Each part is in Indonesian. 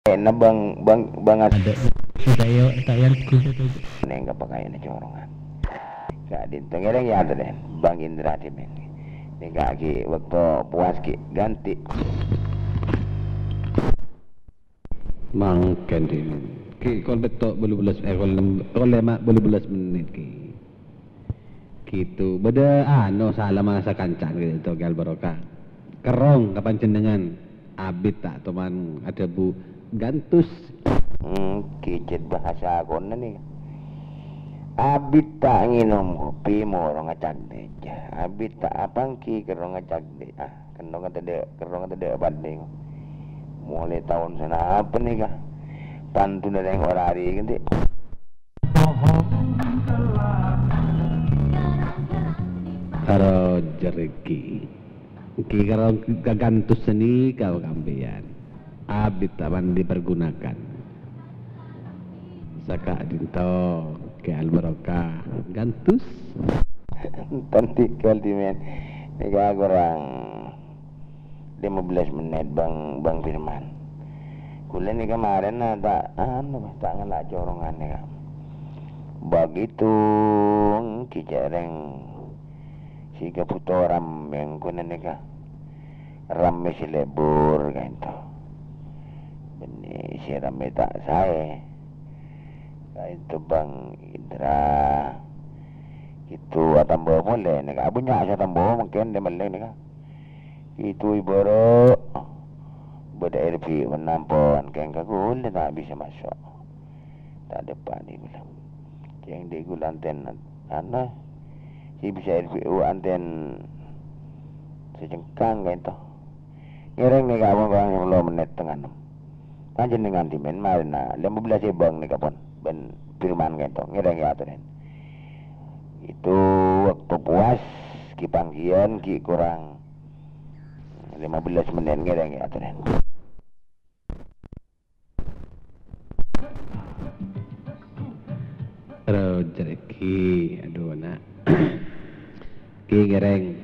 na bang at Ada tayo ku neng kapakain na corongan. Ka din tengere ya ada den Bang Indra di men. Nika ki waktu puas ki ganti. Mangken din. Ki kol betok 12 kol lemak 12 menit ki. Gitu. Beda salah masa kancan gitu gal barokah. Kerong kapan cendengan abit tak teman ada bu gantus. Kicit bahasa ko na ni. Abit tak nginom kopi mo ro ngacag de. Abit tak apang ki kero ngacag de. Kendo ngade banding. Mulai tahun sana apa nih kah? Pantu na yang orari ganti. Karo jereki. Ki karo gagantus seni kau kampian. Abit taman dipergunakan. Saka dinto ke albarokah gantus. Tantikal di men. Nika kurang 15 menit Bang Firman. Kuliah nih kemarin ada tak ngelak corongan nih kan. Begitu kicereng si keputoram yang kunen nih kan. Rame si lebur kan itu. Benih si rame tak saya. Itu Bang Indra. Itu tambah boleh nih kan. Abunya saya tambah mungkin dia meleng nih kan. Itu iboro beda RP menampon keng kagul tak bisa masuk. Tak depan dia bilang. Yang digul anten si bisa RPU anten sejengkang kan itu. Ngereng nih kawan orang 10 menit tengah 6. Kanjen dengan timen mari na 15 bang nih kapon ben Firman kan itu. Ngereng ya tuh. Itu waktu puas ki panggian ki kurang 15 menit ngereng ya tuh. Rezeki aduh nak. Ki ngereng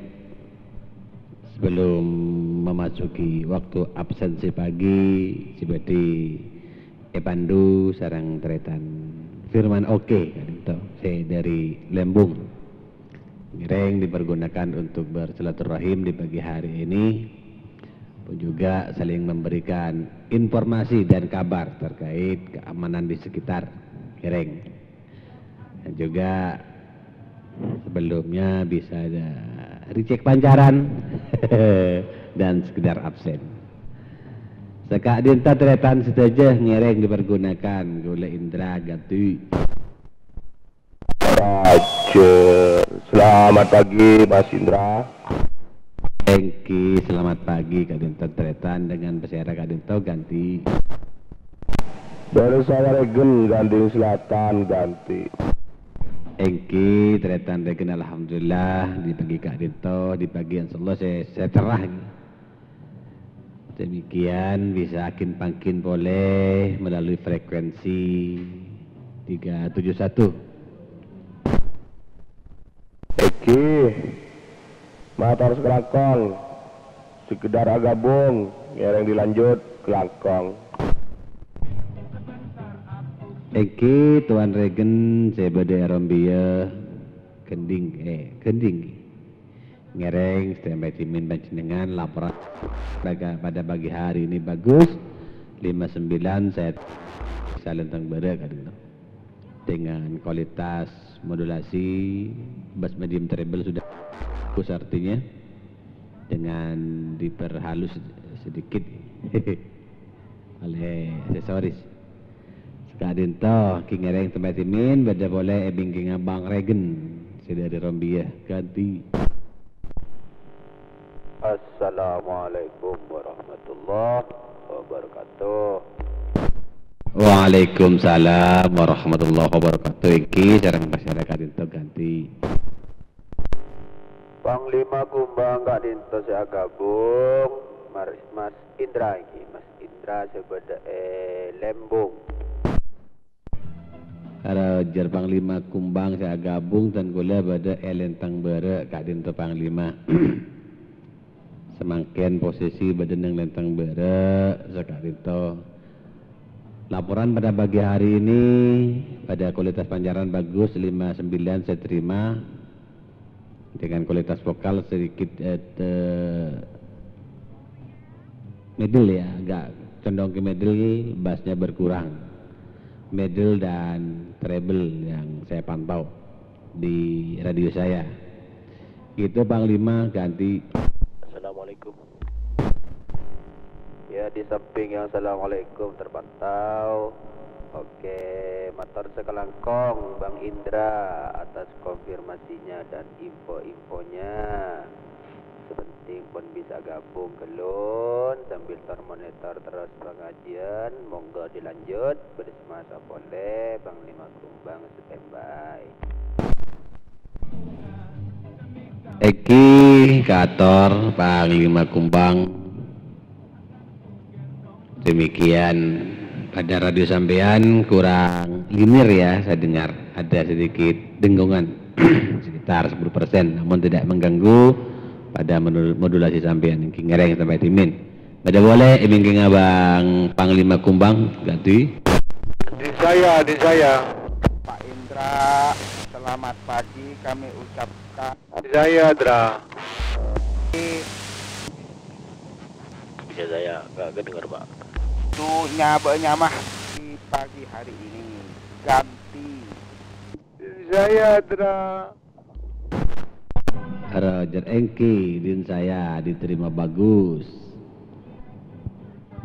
sebelum memasuki waktu absensi pagi seperti Epandu sarang teretan Firman oke kan itu saya dari Lembung. Ngereng dipergunakan untuk bersilaturahim di pagi hari ini pun juga saling memberikan informasi dan kabar terkait keamanan di sekitar Ngereng. Dan juga sebelumnya bisa ada ricek pancaran dan sekedar absen. Sekak dinta teretan saja Ngereng dipergunakan oleh Indra Gatu. Selamat pagi Mas Indra. Engki selamat pagi Kadinto teretan dengan peserta Kadinto ganti. Dari saya Regen Ganding Selatan ganti. Engki teretan Regen alhamdulillah di pagi Kadinto di pagi insyaallah saya cerah. Demikian bisa akin pangkin boleh melalui frekuensi 371. Eki motor sekelangkong sekedar agabung yang dilanjut kelangkong. Eki Tuan Regen saya bade Rombia kending ngereng sampai timin panjenengan laporan pada pagi hari ini bagus 59 saya salentang bada kadang dengan kualitas modulasi bass medium treble sudah bagus artinya dengan diperhalus sedikit oleh aksesoris sekadin toh ki ngereng tempat timin bada boleh ebing Bang Regen saya dari Rombia ganti. Assalamualaikum warahmatullahi wabarakatuh. Waalaikumsalam warahmatullahi wabarakatuh. Iki jarang masyarakat itu ganti. Panglima Kumbang Kak Dinto saya gabung Mas Indra iki. Mas Indra sebeda Lembung. Kalau jar Panglima Kumbang saya gabung dan gula pada Elentang Bara Kak Dinto Panglima. Semangken posisi badan yang Lentang Bara Kak Dinto Laporan pada pagi hari ini pada kualitas pancaran bagus 59 saya terima dengan kualitas vokal sedikit middle ya, agak condong ke middle, bassnya berkurang, middle dan treble yang saya pantau di radio saya. Gitu Panglima, ganti. Assalamualaikum. Ya, di samping yang assalamualaikum terpantau. Oke, motor sekelangkong Bang Indra atas konfirmasinya dan info-infonya. Sepenting pun bisa gabung kelun sambil termonitor terus pengajian. Monggo dilanjut bersama boleh Bang Lima Kumbang standby. Eki Kator Panglima Kumbang. Demikian pada radio sampean kurang linear ya, saya dengar ada sedikit dengungan sekitar 10%, namun tidak mengganggu pada modulasi sampean. Ngereng sampai timin. Pada boleh iming abang Panglima Kumbang ganti. Di saya. Pak Indra, selamat pagi kami ucapkan. Di saya, Dra. Bisa saya nggak kedengar Pak. Itu nyamah di pagi hari ini ganti. Di saya, Dra. Roger Engki, din saya diterima bagus.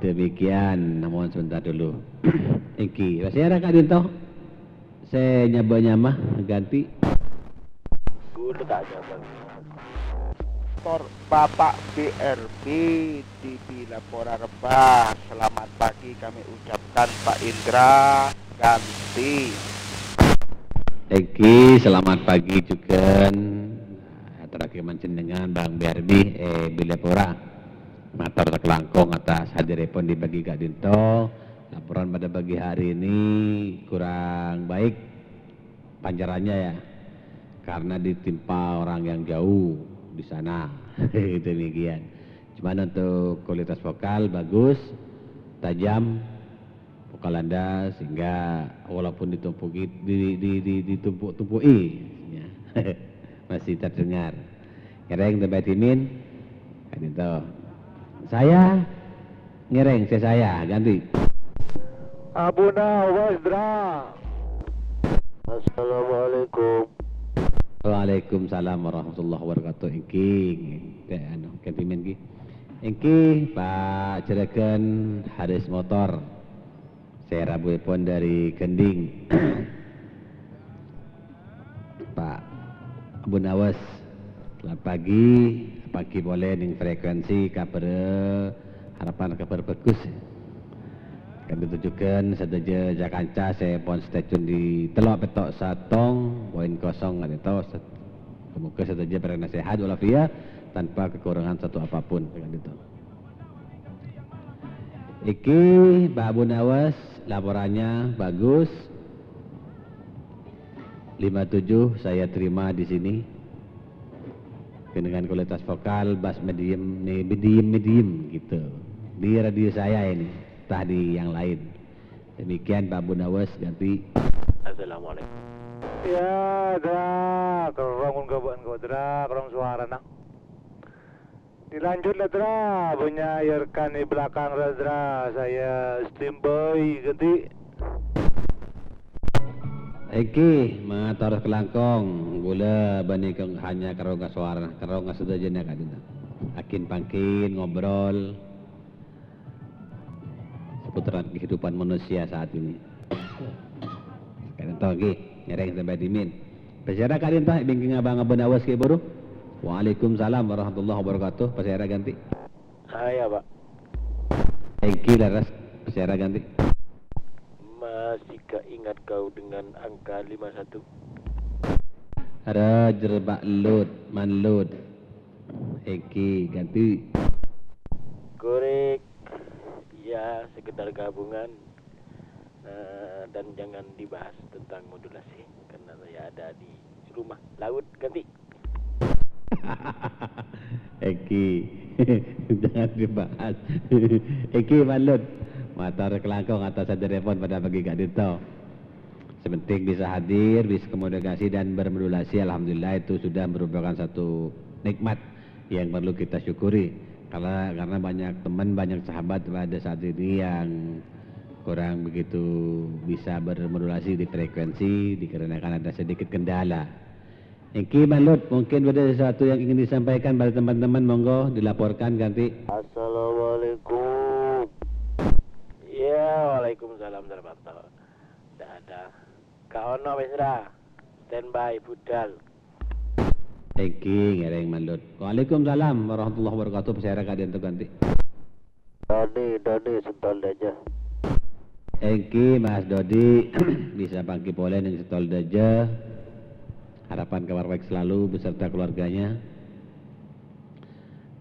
Demikian, namun sebentar dulu. Engki, masih ada Kak Dinto? Saya nyamah ganti. Udah tak ada Bang. Bapak BRB di Lapora Rebah. Selamat pagi kami ucapkan Pak Indra ganti. Eki, selamat pagi juga. Terakhir mancing dengan Bang BRB di Lapora. Matur sekelangkong atas hadiripun dibagi Kak Dinto. Laporan pada pagi hari ini kurang baik pancarannya ya, karena ditimpa orang yang jauh di sana. Demikian. Cuman untuk kualitas vokal bagus, tajam vokal Anda, sehingga walaupun ditumpuk-tumpuki ya, masih terdengar. Ngereng tempat timin kan itu. Saya ngereng saya ganti. Abuna Wasdra. Assalamualaikum. Waalaikumsalam warahmatullahi wabarakatuh. Engki, kentimen ki. Engki Pak Cirebon Haris Motor. Saya Rabu pun dari Kending. Pak Abu Nawas, selamat pagi boleh ning frekuensi kabar harapan kabar bagus. Kami tunjukkan saja Jakarta saya pun stay tune di telok petok 1.0 ada tahu. Semoga saja berada sehat walafiat tanpa kekurangan satu apapun dengan itu. Iki Pak Abu Nawas, laporannya bagus. 57 saya terima di sini. Dengan kualitas vokal bass medium gitu. Di radio saya ini, tadi yang lain. Demikian Pak Abu Nawas ganti. Assalamualaikum. Ya, Dra. Kerong kawan kau, Dra. Kerong suara nak. Dilanjut lah, Dra. Penyairkan di belakang, Dra. Saya standby ganti. Eki mengatur kelangkong gula bani hanya kerong suara kerong sudah jenak ada. Akin pangkin ngobrol seputaran kehidupan manusia saat ini. Sekarang tahu lagi nyereng sampai dimin. Peserta kalian tak bingking abang Abu Nawas ke baru. Waalaikumsalam warahmatullahi wabarakatuh. Peserta ganti. Saya Pak. Eki laras peserta ganti. Masih ingat kau dengan angka 51? Ada jerbak load, manload. Eki ganti. Korek. Ya, sekedar gabungan. Dan jangan dibahas tentang modulasi karena saya ada di rumah laut ganti. Eki jangan dibahas. Eki manload Motor kelangkong atau saja telepon pada pagi Kak Dito. Sepenting bisa hadir, bisa komunikasi dan bermodulasi, alhamdulillah itu sudah merupakan satu nikmat yang perlu kita syukuri. Karena banyak teman, banyak sahabat pada saat ini yang kurang begitu bisa bermodulasi di frekuensi dikarenakan ada sedikit kendala. Iki Malut, mungkin ada sesuatu yang ingin disampaikan pada teman-teman, monggo dilaporkan ganti. Assalamualaikum. Ya, waalaikumsalam warahmatullahi. Tidak ada. Kau no mesra. Standby budal. Iki ngereng Malut. Waalaikumsalam warahmatullahi wabarakatuh. Saya kalian tu ganti. Dodi sentol aja. Iki Mas Dodi bisa pangki polen yang setol aja. Harapan kabar baik selalu beserta keluarganya.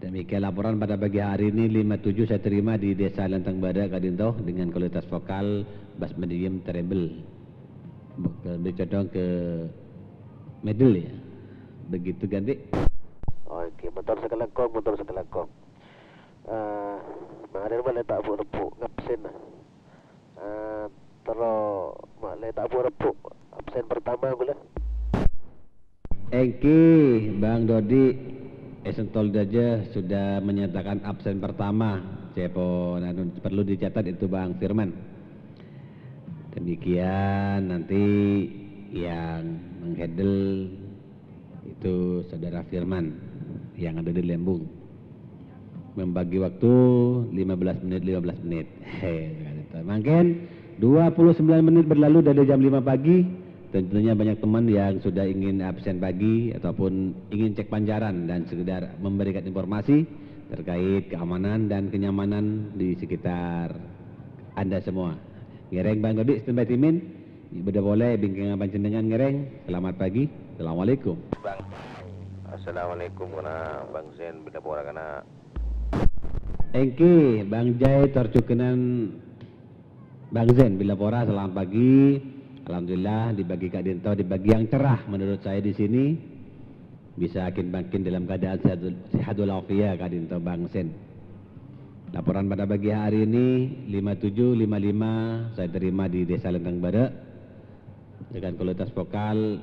Demikian laporan pada pagi hari ini 57 saya terima di Desa Lentang Bada Kadinto dengan kualitas vokal bass medium treble. Dicodong ke middle ya. Begitu ganti. Oke, motor sekelekong. Kemarin malah tak buat repuk absen. Terus malah tak buat repuk absen pertama gula. Eki Bang Dodi Esentol Daja sudah menyatakan absen pertama. Cepo perlu dicatat itu Bang Firman. Demikian nanti yang menghandle itu Saudara Firman yang ada di Lembung. Membagi waktu 15 menit. Mungkin 29 menit berlalu dari jam 5 pagi. Tentunya banyak teman yang sudah ingin absen pagi ataupun ingin cek pancaran dan sekedar memberikan informasi terkait keamanan dan kenyamanan di sekitar Anda semua. Ngereng Bang Dodi, standby timin. Sudah boleh bingking panjenengan ngereng. Selamat pagi. Assalamualaikum. Bang. Assalamualaikum kana Bang Sen bila pora kana. Engki Bang Jai tercukenan Bang Zen bila pora selamat pagi. Alhamdulillah dibagi Kak Dinto dibagi yang cerah menurut saya di sini bisa makin dalam keadaan sehat walafiat Kak Dinto Bang Sen. Laporan pada pagi hari ini 5755 saya terima di Desa Lentang Bada dengan kualitas vokal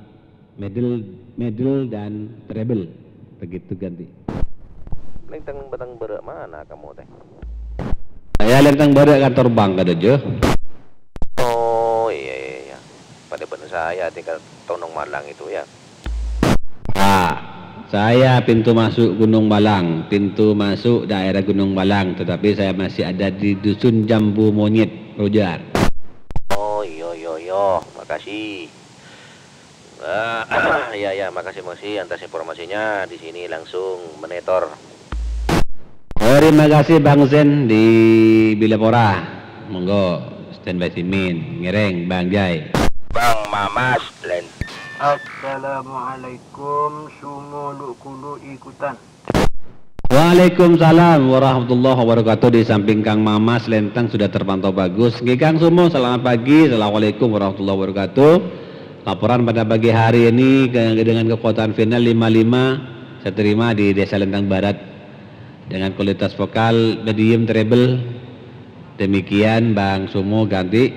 middle dan treble. Begitu ganti. Lentang Bada mana kamu teh? Saya Lentang Bada kantor bank ada je. Oh iya. Pada benar saya tinggal Tonong Malang itu ya. Saya pintu masuk Gunung Balang, pintu masuk daerah Gunung Balang, tetapi saya masih ada di Dusun Jambu Monyet, Rojar. Oh iya, makasih. Ya, makasih atas informasinya. Di sini langsung menetor. Terima kasih Bang Zen di Bilapora. Monggo standby simin, ngereng Bang Jai. Bang Mamas Len. Assalamualaikum, semua kudu ikutan. Waalaikumsalam warahmatullahi wabarakatuh. Di samping Kang Mamas Lentang sudah terpantau bagus. Nggih Kang Sumo, selamat pagi. Assalamualaikum warahmatullahi wabarakatuh. Laporan pada pagi hari ini dengan kekuatan final 55 saya terima di Desa Lentang Barat dengan kualitas vokal medium treble. Demikian Bang Sumo ganti.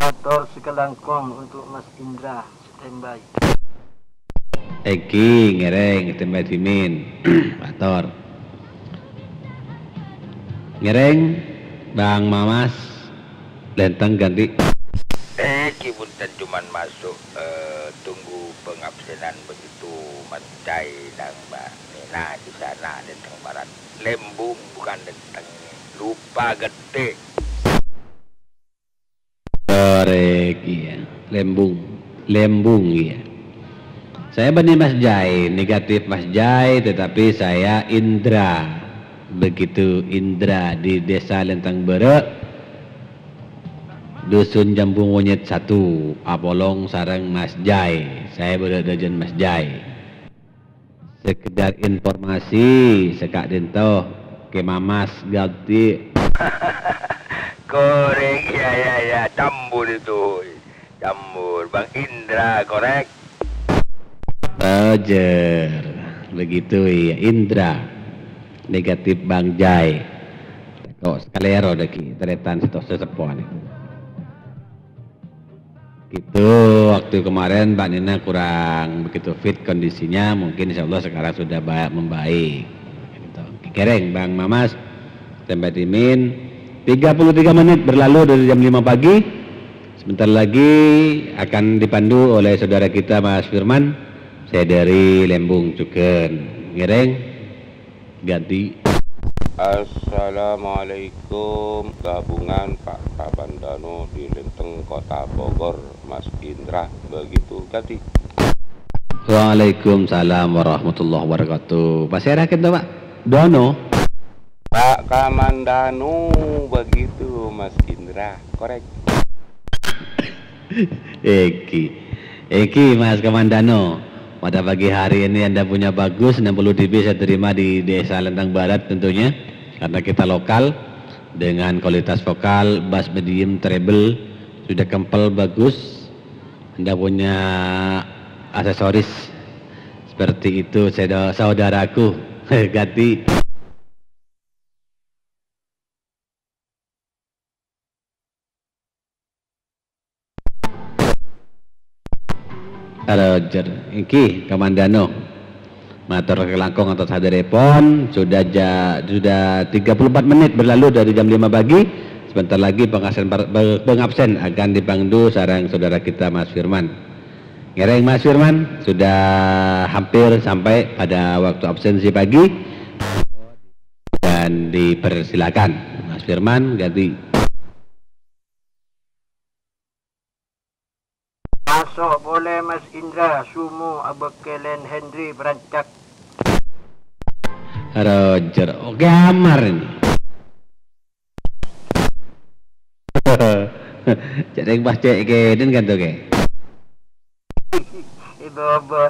Motor sekelangkong untuk Mas Indra, standby. Eki ngereng standby timin. Motor. Ngereng Bang Mamas Lentang ganti. Punten cuman masuk tunggu pengabsenan begitu Mas Jai dan Mbak Nena di sana Lentang Barat. Lembung bukan Lentang, lupa gede. Korek iya. Lembung iya. Saya benih Mas Jai, negatif Mas Jai, tetapi saya Indra. Begitu Indra di Desa Lentang Bere, Dusun Jambu Monyet 1, Apolong Sarang Mas Jai. Saya berada di Mas Jai. Sekedar informasi, sekak Dinto, ke Mamas ganti. Korek, ya, campur itu. Campur, Bang Indra, korek. Roger, begitu ya Indra. Negatif Bang Jai. Tok skalero deki teretan sitok sesepuan itu. Gitu waktu kemarin Mbak Nina kurang begitu fit kondisinya, mungkin insya Allah sekarang sudah membaik. Gitu. Kereng Bang Mamas, tempat Imin, 33 menit berlalu dari jam 5 pagi. Sebentar lagi akan dipandu oleh saudara kita Mas Firman. Saya dari Lembung Cuken. Kereng, ganti. Assalamualaikum gabungan Pak Kabandano di Lenteng Kota Bogor, Mas Indra, begitu ganti. Waalaikumsalam warahmatullahi wabarakatuh. Pak saya rakit Pak Dono. Pak Kamandano, begitu Mas Indra, korek. Eki Mas Kamandano. Pada pagi hari ini Anda punya bagus 60 dB saya terima di Desa Lentang Barat tentunya, karena kita lokal dengan kualitas vokal bass medium treble sudah kempel bagus. Anda punya aksesoris seperti itu saudaraku. Ganti. Roger, iki Kamandano, matur kelangkong atau hadiripun sudah 34 menit berlalu dari jam 5 pagi. Sebentar lagi pengabsen akan dipandu sarang saudara kita Mas Firman. Ngereng Mas Firman sudah hampir sampai pada waktu absensi pagi dan dipersilakan Mas Firman ganti. Masuk boleh Mas Indra, Sumu, Abekelen, Henry, Berancak. Roger, oke amar ini. Jadi pas cek kedin kan tuh ke? Ibu-ibu.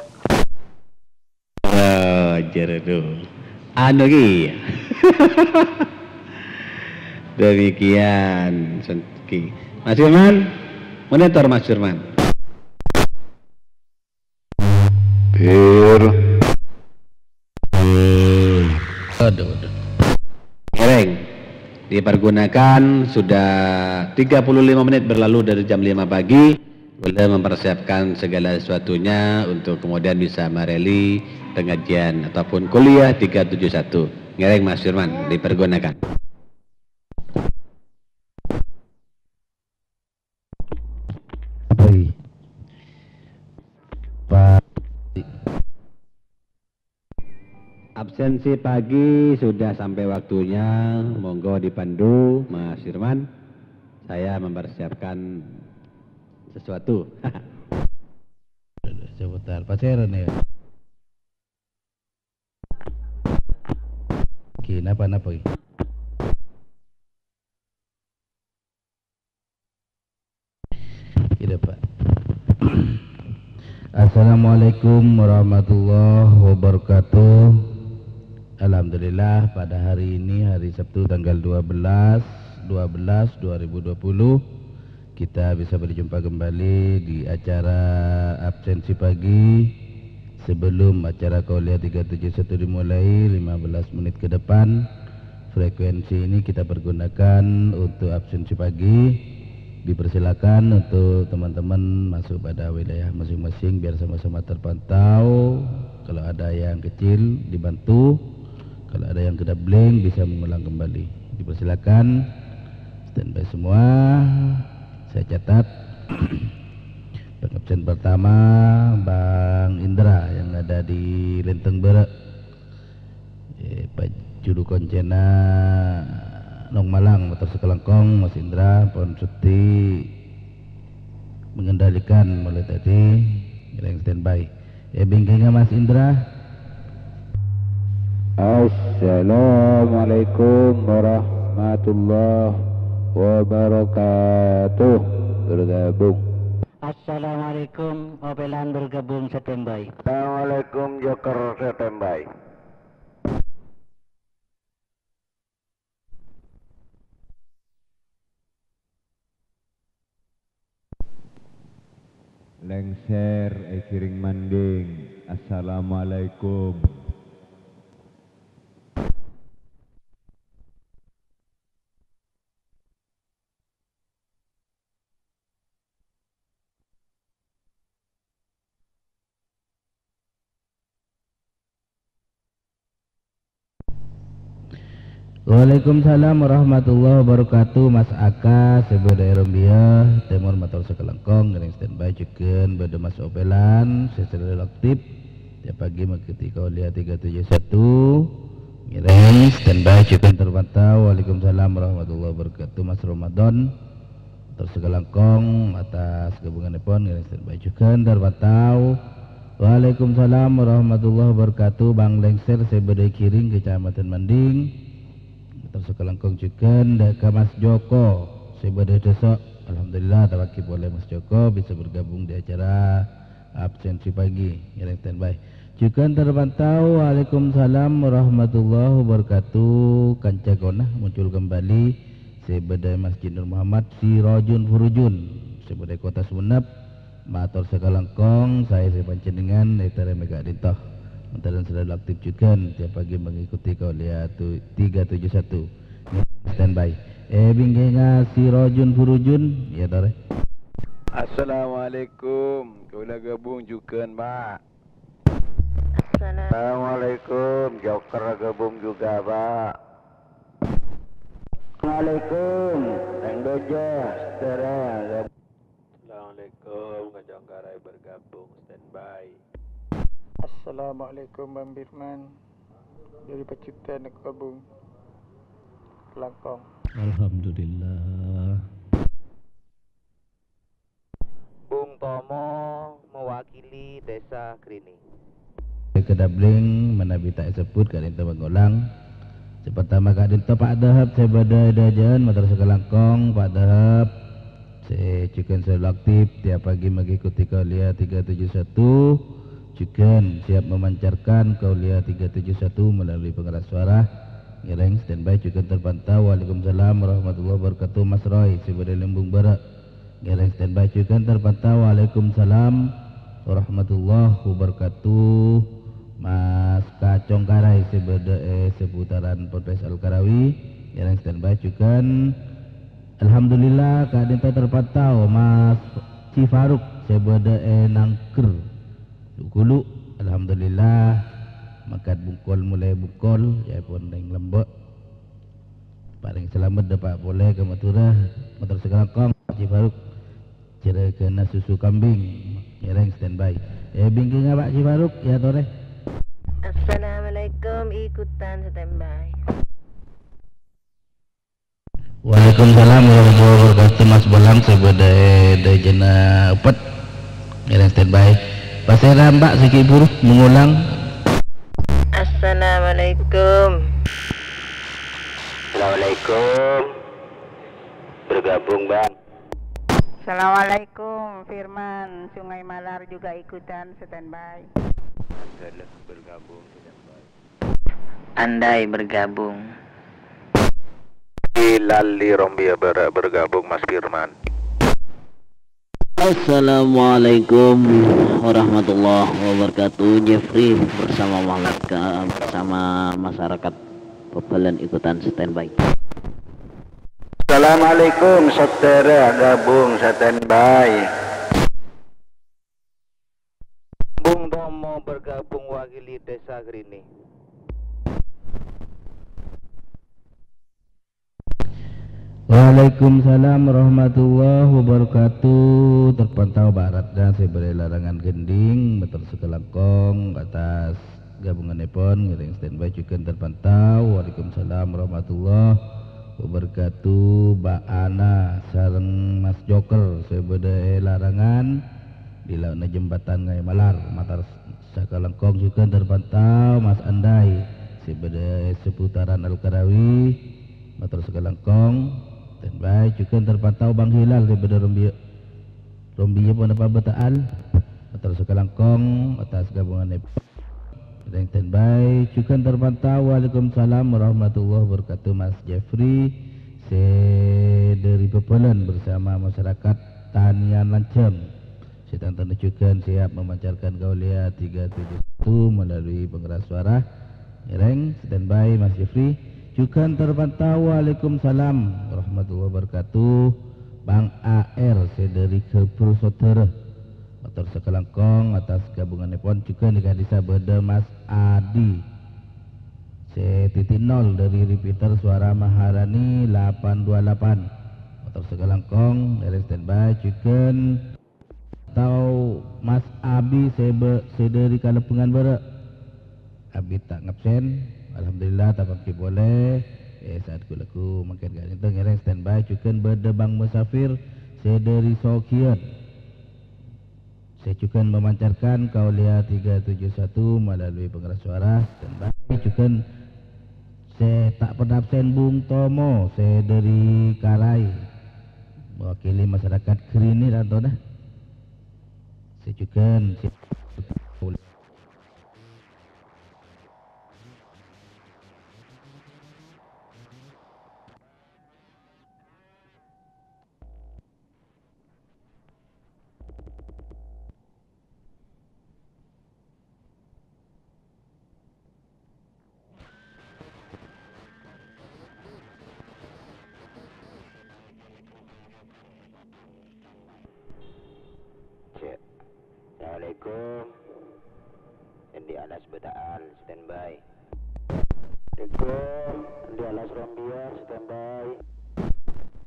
Roger tuh. Anu ki. Demikian, Mas Firman, monitor Mas Firman. Aduh. Ngereng dipergunakan sudah 35 menit berlalu dari jam 5 pagi. Boleh mempersiapkan segala sesuatunya untuk kemudian bisa mereli pengajian ataupun kuliah 371. Ngereng Mas Firman dipergunakan. Absensi pagi sudah sampai waktunya, monggo dipandu Mas Firman. Saya mempersiapkan sesuatu. Sebentar, pacaran ya. Kenapa? Tidak Pak. Assalamualaikum warahmatullahi wabarakatuh. Alhamdulillah pada hari ini hari Sabtu tanggal 12/12/2020 kita bisa berjumpa kembali di acara absensi pagi sebelum acara Kuliah 371 dimulai 15 menit ke depan. Frekuensi ini kita pergunakan untuk absensi pagi. Dipersilakan untuk teman-teman masuk pada wilayah masing-masing biar sama-sama terpantau. Kalau ada yang kecil dibantu, kalau ada yang kedap blank bisa mengulang kembali. Dipersilakan, standby semua. Saya catat. Absen pertama Bang Indra yang ada di Lenteng Barat, Pak Juru Koncena Nong Malang motor sekelangkong. Mas Indra pohon cuti mengendalikan mulai tadi, yang standby. Bingkingnya Mas Indra. Assalamualaikum warahmatullahi wabarakatuh. Bergabung. Assalamualaikum, mobilan bergabung standby. Assalamualaikum Joker standby. Lengser kiring manding. Assalamualaikum. Waalaikumsalam warahmatullahi wabarakatuh. Mas Aka sebeda Rombiah Timur motor sekelengkong ngering standby cekeun beda Mas Opelan secara aktif tiap pagi mengikuti kauliah 371 ngering standby cekeun terpantau. Waalaikumsalam warahmatullahi wabarakatuh. Mas Ramadan motor sekelengkong atas gabunganipun ngering standby cekeun terpantau. Waalaikumsalam warahmatullahi wabarakatuh. Bang Lengser sebeda Kiring Kecamatan Manding tersekelangkong cekeun ke Mas Joko sebeda desa. Alhamdulillah tawakif oleh Mas Joko bisa bergabung di acara absensi pagi ngiring standby cekeun terpantau. Waalaikumsalam warahmatullahi wabarakatuh. Kancagonah muncul kembali sebeda Masjid Nur Muhammad Sirojun Furujun sebeda Kota Sumenep matur sekelangkong saya panjenengan etare mega dintoh dan sudah aktif juga tiap pagi mengikuti kauliah 371 standby. Bingkenga Sirojun Furujun ya tore. Assalamualaikum. Kauliah gabung juga Mbak. Assalamualaikum. Joker gabung juga Pak. Assalamualaikum. Teng Dojo Stera. Assalamualaikum. Kajongkarai bergabung standby. Assalamualaikum Bang Birman dari Pacitan Kabung Kelangkong. Alhamdulillah. Bung Tomo mewakili Desa Krini. Kedabling menabi tak sebut kadinto mengulang. Pertama kadinto Pak Dahab sebada dajan motor sekelangkong Pak Dahab saya cekeun selalu aktif tiap pagi mengikuti kauliah 371 cekeun siap memancarkan kauliah 371 melalui pengeras suara ngiring standby cekeun terpantau. Waalaikumsalam warahmatullahi wabarakatuh. Mas Roy sebeda Lembung Barat ngiring standby cekeun terpantau. Waalaikumsalam warahmatullahi wabarakatuh. Mas Kacong Karai sebeda seputaran Ponpes Al-Karawi ngiring standby cekeun. Alhamdulillah kadinta terpantau. Mas Cifaruk sebeda Nangker Dukulu, alhamdulillah makat bungkol mulai bungkol ya pun yang lembut paling selamat dapat boleh ke Matura motor sekelangkong Haji Faruk cerai kena susu kambing ngereng standby. Bingking Pak Haji Faruk ya tore. Assalamualaikum ikutan standby. Waalaikumsalam warahmatullahi wabarakatuh. Mas Bolang sebeda dajana upet ngereng standby. Pasera Mbak Siki Buruh mengulang. Assalamualaikum. Assalamualaikum. Bergabung Bang. Assalamualaikum Firman Sungai Malar juga ikutan standby. Bergabung standby. Andai bergabung. Lali Rombia bergabung Mas Firman. Assalamualaikum warahmatullahi wabarakatuh. Jeffrey bersama Mahlaka bersama masyarakat Pebalan ikutan standby. Assalamualaikum saudara gabung standby. Bung Tomo bergabung wakili Desa Grini. Waalaikumsalam warahmatullahi wabarakatuh. Terpantau barat dan seberi larangan gending betul sekelangkong atas gabungan nepon ngiring standby juga terpantau. Waalaikumsalam warahmatullahi wabarakatuh. Mbak Ana sareng Mas Joker sebeda larangan di laut jembatan Ngai Malar matar sekelangkong juga terpantau. Mas Andai sebeda seputaran Al-Karawi matar sekelangkong standby juga terpantau. Bang Hilal daripada Rombia pun apa betaan atau sekelangkong atas gabungan yang standby juga terpantau. Waalaikumsalam warahmatullahi wabarakatuh. Mas Jeffrey dari Pepelan bersama masyarakat Tanian Lancem sedang juga siap memancarkan kauliah 371 melalui pengeras suara ngereng standby. Mas Jeffrey juga terpantau. Waalaikumsalam warahmatullahi wabarakatuh. Bang AR sedari Kepru Saudara motor sekelangkong atas gabungan nepon juga dengan desa beda Mas Adi C.0 dari repeater suara Maharani 828 motor Segalangkong dari standby chicken atau Mas Abi sederi Kalepungan Bere Abi tak ngabsen alhamdulillah tak pakai boleh saat kulaku makin gak itu ngereng standby chicken berdebang musafir sederi Sokiat saya juga memancarkan Kaulia 371 melalui pengeras suara standby juga saya tak pernah absen Bung Tomo saya dari Kalai mewakili masyarakat Kerinit atau dah saya juga Assalamualaikum. Di alas bedaan standby. Assalamualaikum. Di alas Rombia standby.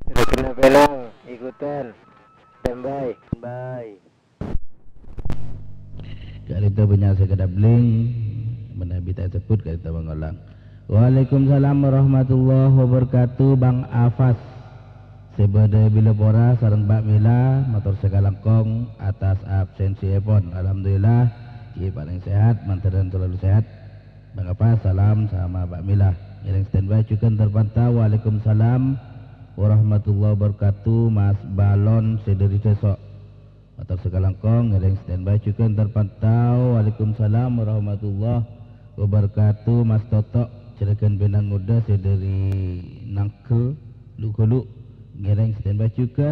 Kira-kira pelang ikutan standby. Standby. Kalita banyak sekadar bling menabi tak sebut kalita mengulang. Waalaikumsalam warahmatullahi wabarakatuh. Bang Afas sebada bila pora sareng Mbak Mila motor Segalangkong atas absensi epon alhamdulillah ia paling sehat manteran terlalu sehat Bang Afas salam sama Mbak Mila yang standby juga terpantau. Waalaikumsalam warahmatullahi wabarakatuh. Mas Balon sederi Cesok motor Segalangkong yang standby juga terpantau. Waalaikumsalam warahmatullahi wabarakatuh. Mas Totok Cilekan Benang Muda sederi Nangkel Lukulu ngereng standby juga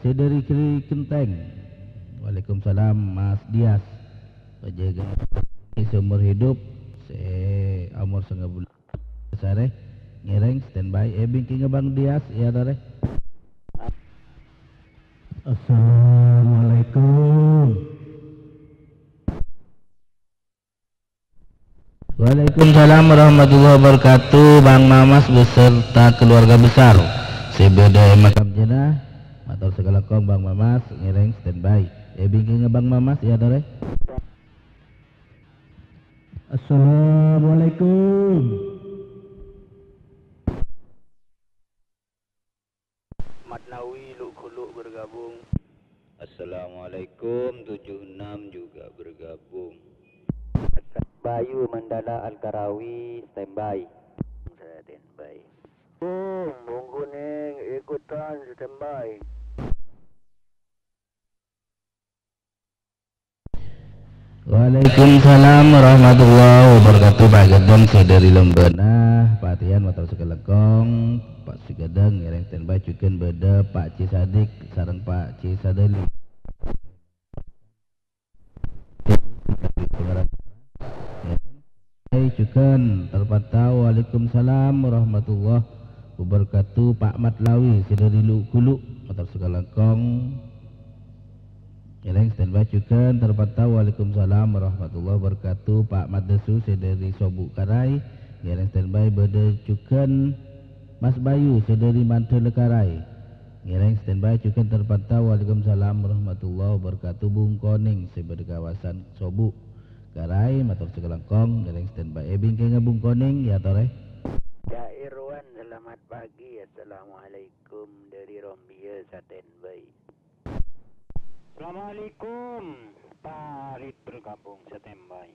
sederi Kiri Kenteng. Waalaikumsalam Mas Dias penjaga seumur hidup umur setengah bulan sare ngereng standby bingking Bang Dias ya dare. Assalamualaikum. Waalaikumsalam warahmatullahi wabarakatuh. Bang Mamas beserta keluarga besar sebeda makam jenah motor Segalangkong Bang Mamas ngereng standby bingking Bang Mamas ya dore. Assalamualaikum. Matnawi Lukulu bergabung. Assalamualaikum 76 juga bergabung. Bayu Mandala Al-Karawi standby. Standby. Bung Kuning ikutan standby. Waalaikumsalam warahmatullahi wabarakatuh. Pak Gedeng sederi Lembena Patian motor Segalangkong Pak Sigadeng ngereng standby juga beda Pak Cisadik sareng Pak Cisadeli juga terpantau. Waalaikumsalam warahmatullahi wabarakatuh. Pak Matlawi sederi Lukulu motor Segalangkong ngereng standby juga terpantau. Waalaikumsalam warahmatullahi wabarakatuh. Pak Madesu sederi Sobuk Karai ngereng standby beda juga. Mas Bayu sederi Mantel Karai ngereng standby juga terpantau. Waalaikumsalam warahmatullahi wabarakatuh. Bung Koning sebeda kawasan Sobuk Karai motor Segalangkong ngereng standby bingking Bung Koning ya tore. Ya Irwan selamat pagi. Assalamualaikum dari Rombia standby. Assalamualaikum Pak Arid bergabung standby.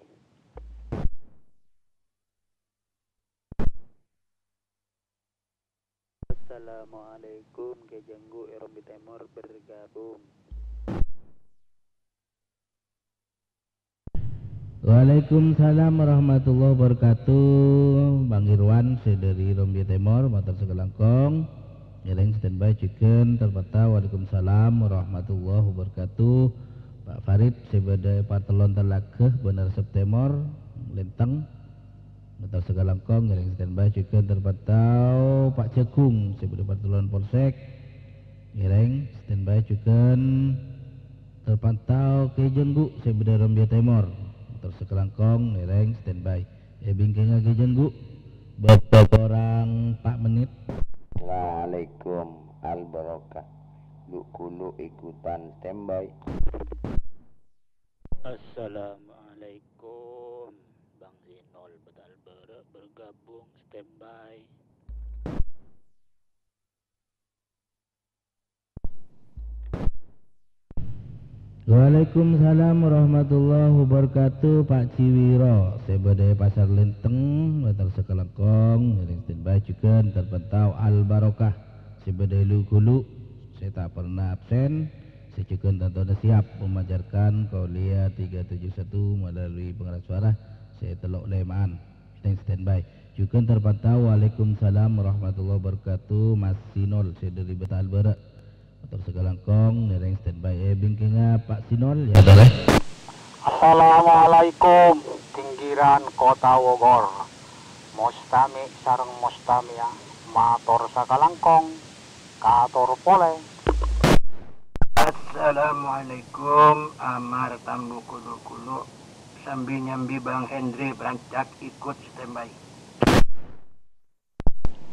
Assalamualaikum Kejenggu Rombi Timur bergabung. Waalaikumsalam warahmatullahi wabarakatuh. Bang Irwan sederi Rombi Timur motor Segalangkong ngereng standby chicken terpantau. Waalaikumsalam warahmatullahi wabarakatuh. Pak Farid sebeda Partelon Telakeh Bener September Lenteng motor Segalangkong ngereng standby chicken terpantau. Pak Cekung sebeda Partelon Polsek ngereng standby chicken terpantau. Kejenggu sebeda Rombia Timur motor Segalangkong ngereng standby bingking Kejenggu Bapak orang 4 menit. Waalaikum al-barakah. Lu ikutan standby. Assalamualaikum. Bang Zinol Betal bergabung standby. Waalaikumsalam warahmatullahi wabarakatuh. Pak Ciwiro, sebadai pasar Lenteng, Batar Sekelengkong, miring standby juga terpantau al-barakah. Sebadai Lukulu, saya tak pernah absen. Saya juga tentu siap mengajarkan Kauliah 371 melalui pengeras suara. Saya telok lemaan, standby. Juga terpantau. Waalaikumsalam warahmatullahi wabarakatuh. Mas Sinol, saya dari Betal Barak. Batar Sekelengkong, miring standby. Bingkingnya Pak Sinol, ya boleh. Assalamualaikum, pinggiran Kota Bogor. Mustami sareng mustamia, matur sakalangkong, katur pole. Assalamualaikum, Amar Tambu Kulu-Kulu, sambil nyambi Bang Hendri berancak ikut standby.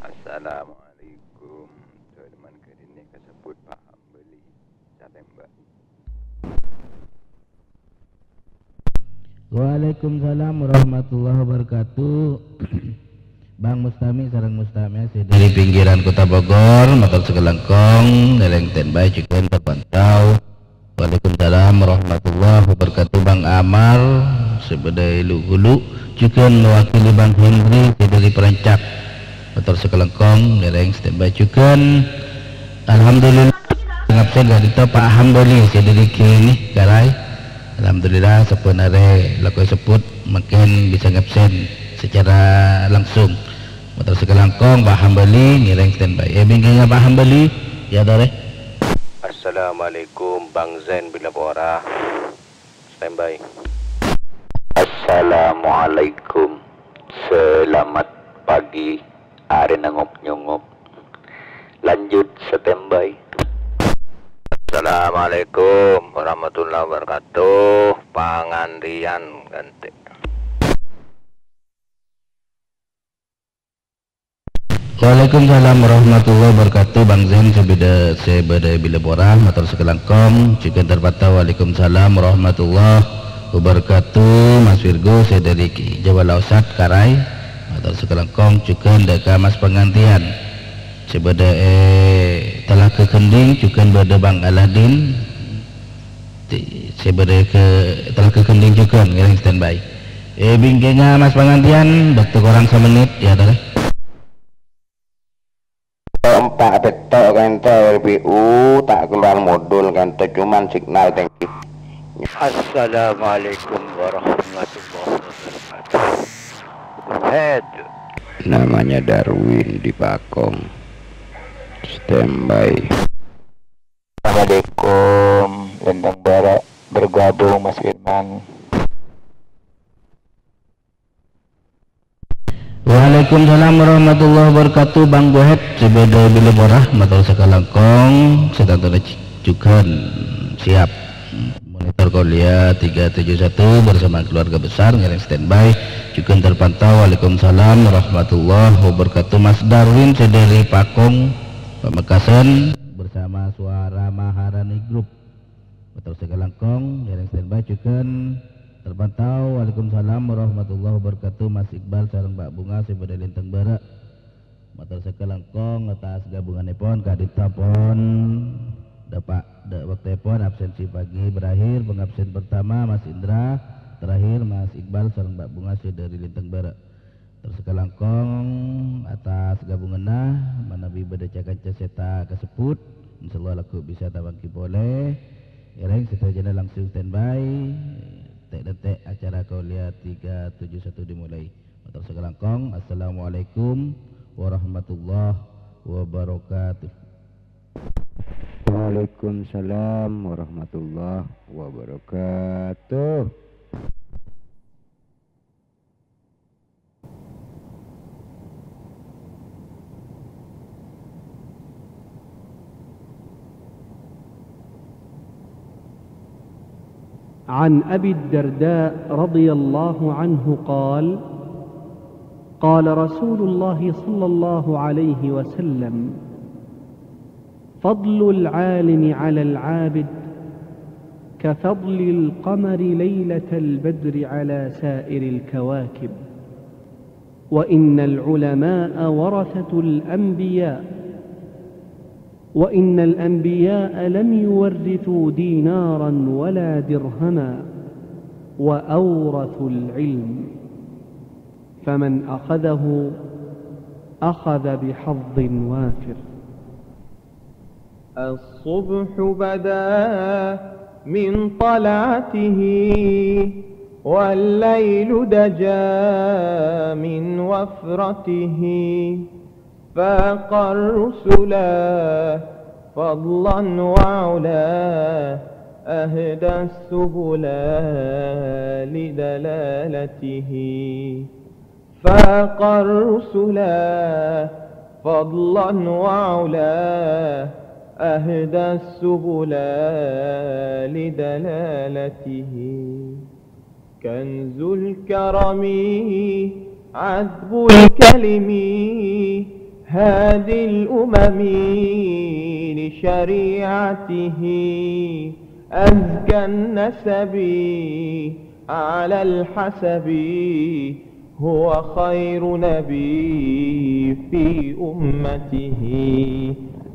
Assalamualaikum, teman kedini kesebut paham beli tembak. Waalaikumsalam warahmatullahi wabarakatuh. Bang Mustami sareng Mustami dari pinggiran Kota Bogor, Batar Sekelengkong, dereng standby juga terpantau. Waalaikumsalam warahmatullahi wabarakatuh. Bang Amar sebedai Hulu juga mewakili Bang Hendri dari Perancak, Batar Sekelengkong, dereng standby juga. Alhamdulillah ngabsen gak dito Pak Hambali dari kini garai. Alhamdulillah sebenarnya laku sebut makin bisa ngabsen secara langsung. Batar Sekelengkong Pak Hambali nireng standby. Bingkingnya Pak Hambali ya dore. Assalamualaikum Bang Zen bila pora standby. Assalamualaikum, selamat pagi. Are nangop nyongop. Lanjut standby. Assalamualaikum warahmatullahi wabarakatuh. Pangandrian ganti. Waalaikumsalam warahmatullahi wabarakatuh. Bang Zen sebeda bila borah Batar Sekelengkong juga terpantau. Waalaikumsalam warahmatullahi wabarakatuh. Mas Virgo saya dari Jawa Lausat Karai, Batar Sekelengkong juga deka Mas pengantian sebeda telah ke Kending juga beda Bang Aladin sebeda telah ke Kending juga ngiring standby. Bingkingnya Mas pengantian dokter orang semenit ya tadi. Empat detok kente RPU tak keluar modul kente cuman signal thank you. Assalamualaikum warahmatullahi wabarakatuh. Head. Namanya Darwin di Pakong. Standby. Assalamualaikum, Lenteng Barat bergabung Mas Firman. Waalaikumsalam warahmatullahi wabarakatuh. Bang Gohet sebeda bila borah Batar Sekelengkong sedang juga siap monitor Kauliah 371 bersama keluarga besar ngiring standby juga terpantau. Waalaikumsalam warahmatullahi wabarakatuh. Mas Darwin dari Pakong Pamekasan bersama Suara Maharani Group Batar Sekelengkong ngiring standby juga terpantau. Waalaikumsalam warahmatullahi wabarakatuh. Mas Iqbal sareng Mbak Bunga sebeda Linteng Barak Batar Sekelengkong atas gabungan pon kadita pon dapat waktu pon absensi pagi berakhir. Pengabsen pertama Mas Indra, terakhir Mas Iqbal sareng Mbak Bunga dari Linteng Barak Batar Sekelengkong atas gabungan manabi beda cakan ceseta keseput insyaallah laku bisa tabangki boleh ereng setajana langsung standby. Detik acara Kauliah 371 dimulai. Batar Sekelengkong. Assalamualaikum warahmatullahi wabarakatuh. Waalaikumsalam warahmatullahi wabarakatuh. عن أبي الدرداء رضي الله عنه قال قال رسول الله صلى الله عليه وسلم: فضل العالم على العابد كفضل القمر ليلة البدر على سائر الكواكب، وإن العلماء ورثة الأنبياء، وإن الأنبياء لم يورثوا دينارا ولا درهما، وأورثوا العلم، فمن أخذه أخذ بحظ وافر. الصبح بدا من طلعته، والليل دجا من وفرته، فاق الرسلا فضلا وعلا، أهدى السبل لدلالته. فاق الرسلا فضلا وعلا، أهدى السبل لدلالته. كنز الكرم عذب الكلم، هادي الأمم لشريعته. أزكى النسب على الحسب، هو خير نبي في أمته.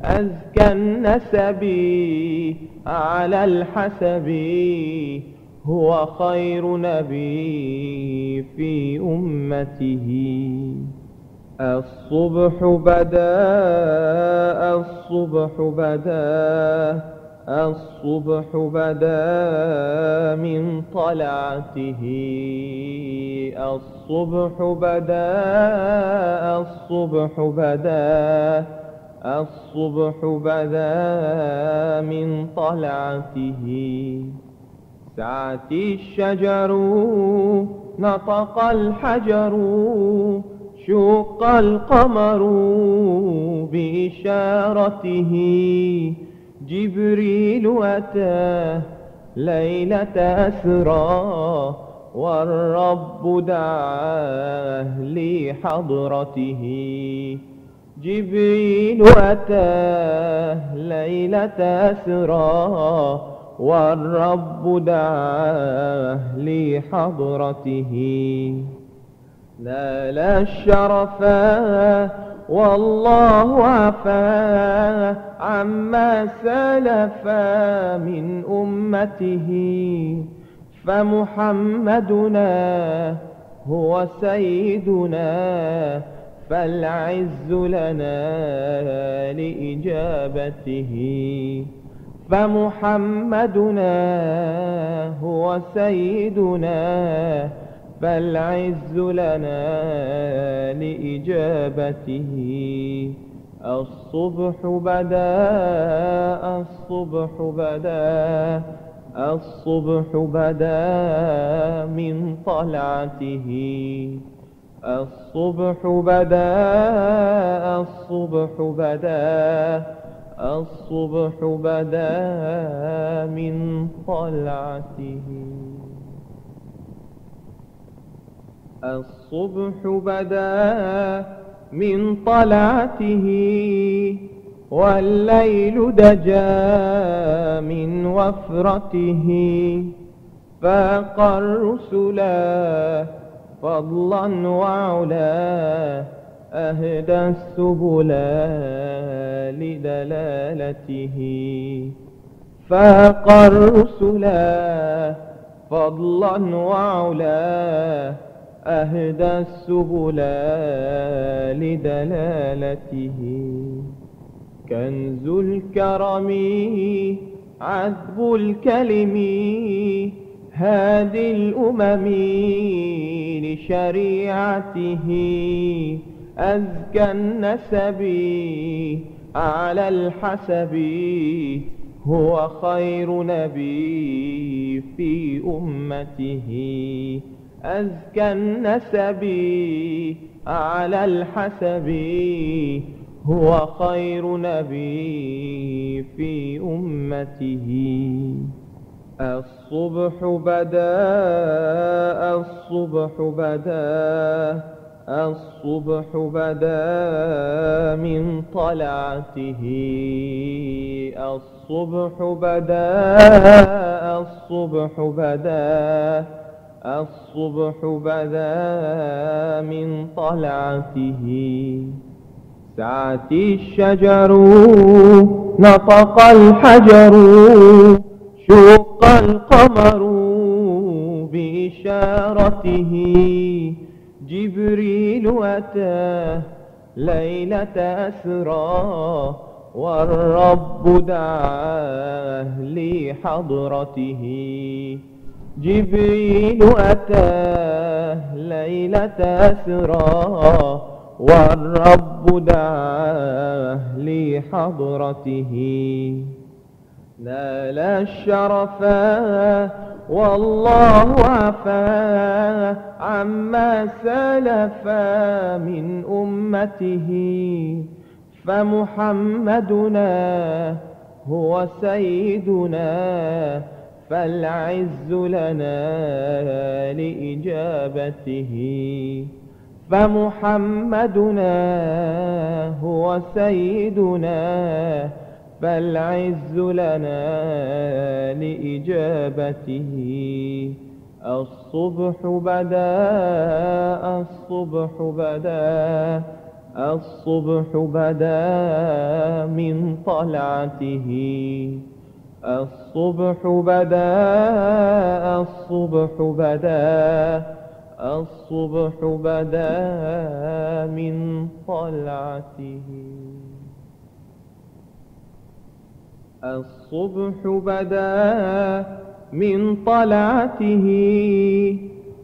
أزكى النسب على الحسب، هو خير نبي في أمته. الصبح بدا الصبح بدا الصبح بدا من طلعته. الصبح بدا الصبح بدا الصبح بدا من طلعته. سعت الشجر نطق الحجر، شق القمر بإشارته. جبريل أتاه ليلة أسرى، والرب دعاه لحضرته. جبريل أتاه ليلة أسرى، والرب دعاه لحضرته. نال الشرفا والله عفا عما سلفا من أمته. فمحمدنا هو سيدنا، فالعز لنا لإجابته. فمحمدنا هو سيدنا، فالعز لنا لإجابته. الصبح بدا الصبح بدا الصبح بدا من طلعته. الصبح بدا الصبح بدا الصبح بدا من طلعته. الصبح بدا من طلعته، والليل دجا من وفرته. فاق الرسلا فضلا وعلا، أهدى السبل لدلالته. فاق الرسلا فضلا وعلا، أهدى السبل لدلالته. كنز الكرم عذب الكلم، هادي الأمم لشريعته. أزكى النسب على الحسب، هو خير نبي في أمته. أزكى النسب على الحسب، هو خير نبي في أمته. الصبح بدا الصبح بدا الصبح بدا من طلعته الصبح بدا الصبح بدا الصبح بدا من طلعته سعت الشجر نطق الحجر شق القمر بإشارته جبريل أتاه ليلة أسرى والرب دعاه لحضرته جبريل أتاه ليلة أسرى والرب دعاه لحضرته نال الشرفا والله عفا عما سلفا من أمته فمحمدنا هو سيدنا فالعز لنا لإجابته فمحمدنا هو سيدنا فالعز لنا لإجابته الصبح بدا الصبح بدا الصبح بدا من طلعته الصبح بدا الصبح بدا الصبح بدا من طلعته الصبح بدا من طلعته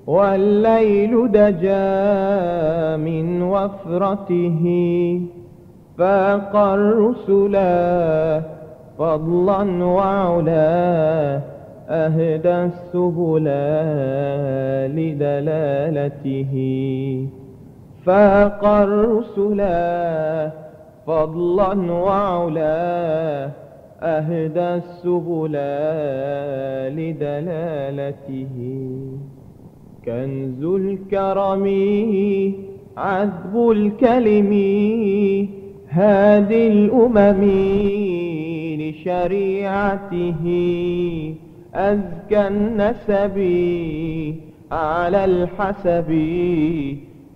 والليل دجا من وفرته فاق الرسلا فضلا وعلا أهدى السبل لدلالته فاق الرسلا فضلا وعلا أهدى السبل لدلالته كنز الكرم عذب الكلم هادي الأمم لشريعته أزكى النسب على الحسب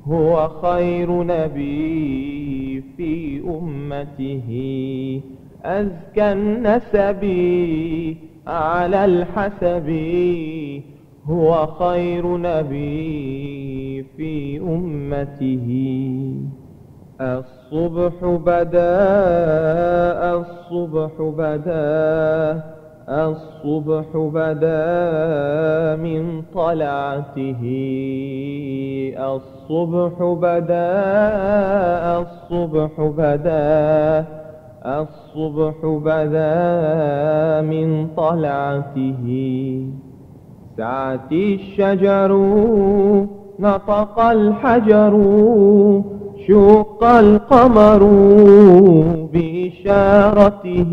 هو خير نبي في أمته أزكى النسب على الحسب هو خير نبي في أمته الصبح بدا الصبح بدا الصبح بدا من طلعته الصبح بدا الصبح بدا الصبح بدا من طلعته سعت الشجر نطق الحجر شق القمر بإشارته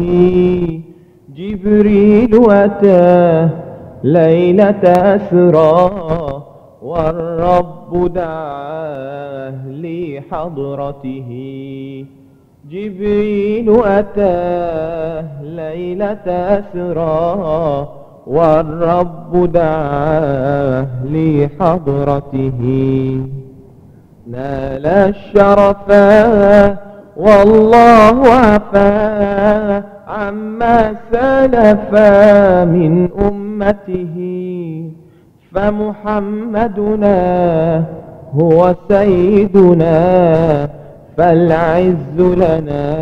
جبريل أتاه ليلة أسرى والرب دعاه لحضرته جبريل أتاه ليلة أسرى والرب دعاه لحضرته نال الشرفا والله عفا عما سلفا من أمته فمحمدنا هو سيدنا فالعز لنا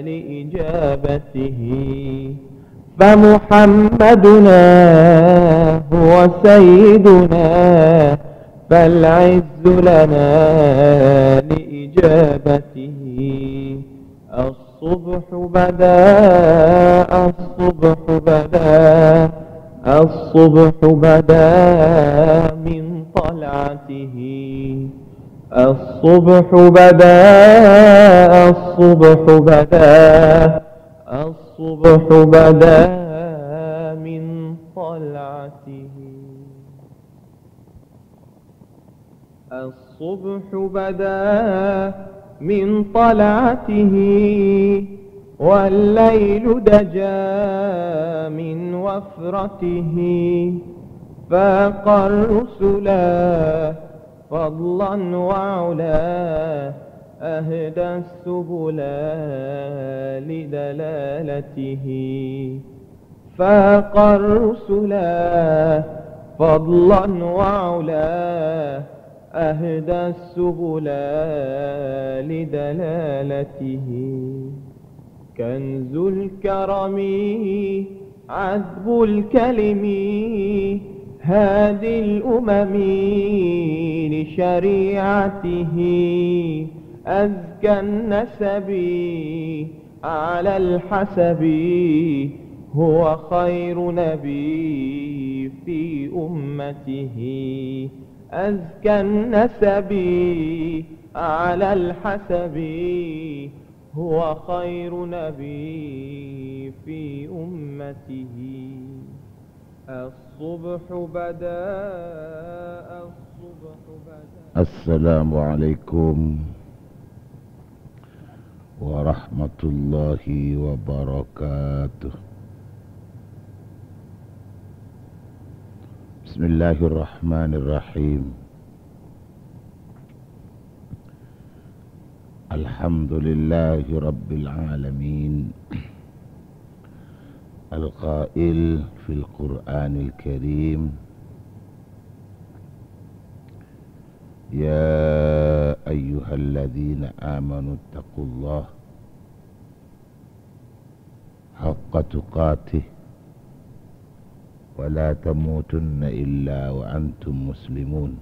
لإجابته فمحمدنا هو سيدنا فالعز لنا لإجابته الصبح بدا الصبح بدا الصبح بدا من طلعته الصبح بدا الصبح بدا الصبح بدا من طلعته الصبح بدا من طلعته والليل دجا من وفرته فاق الرسلا فضلا وعلا أهدى السبل لدلالته فاق الرسلا فضلا وعلا أهدى السبل لدلالته كنز الكرم عذب الكلم هادي الأمم لشريعته أزكى النسب على الحسب هو خير نبي في أمته أزكى النسب على الحسب هو خير نبي في أمته الصبح بدا الصبح بدا. السلام عليكم ورحمة الله وبركاته. بسم الله الرحمن الرحيم. الحمد لله رب العالمين القائل في القرآن الكريم يا أيها الذين آمنوا اتقوا الله حق تقاته ولا تموتن إلا وأنتم مسلمون.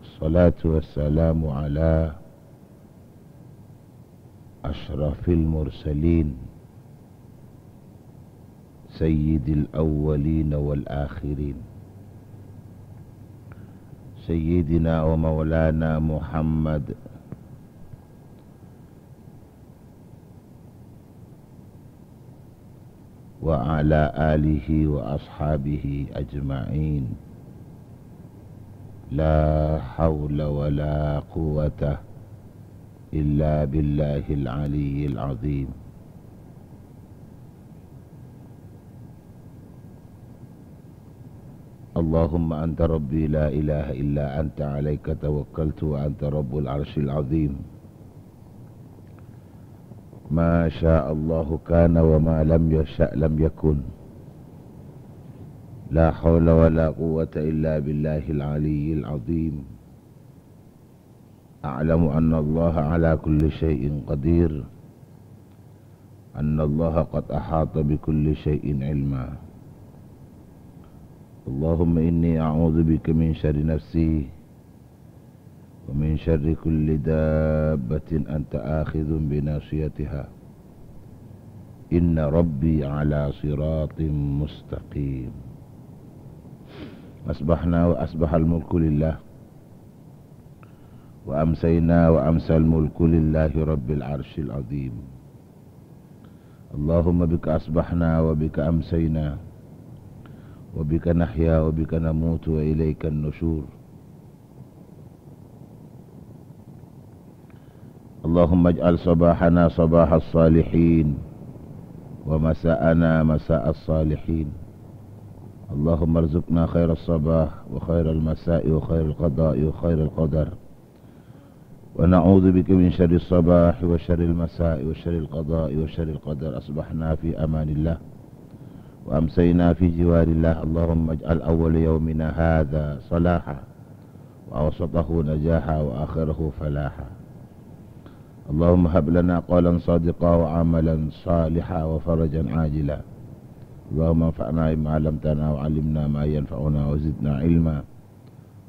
الصلاة والسلام على أشرف المرسلين سيد الأولين والآخرين سيدنا ومولانا محمد وعلى آله وأصحابه أجمعين لا حول ولا قوة إلا بالله العلي العظيم. اللهم أنت ربي لا إله إلا أنت عليك توكلت وأنت رب العرش العظيم. ما شاء الله كان وما لم يشأ لم يكن. لا حول ولا قوة إلا بالله العلي العظيم. أعلم أن الله على كل شيء قدير أن الله قد أحاط بكل شيء علما. اللهم إني أعوذ بك من شر نفسي ومن شر كل دابة أنت آخذ بناصيتها إن ربي على صراط مستقيم. أصبحنا وأصبح الملك لله وأمسينا وأمسى الملك لله رب العرش العظيم. اللهم بك أصبحنا وبك أمسينا وبك نحيا وبك نموت وإليك النشور. اللهم اجعل صباحنا صباح الصالحين ومساءنا مساء الصالحين. اللهم ارزقنا خير الصباح وخير المساء وخير القضاء وخير القدر، ونعوذ بك من شر الصباح وشر المساء وشر القضاء وشر القدر. أصبحنا في أمان الله وأمسينا في جوار الله. اللهم اجعل أول يومنا هذا صلاحا وأوسطه نجاحا وآخره فلاحا. اللهم هب لنا قولا صادقا وعملا صالحا وفرجا عاجلا. اللهم انفعنا بما علمتنا وعلمنا ما ينفعنا وزدنا علما.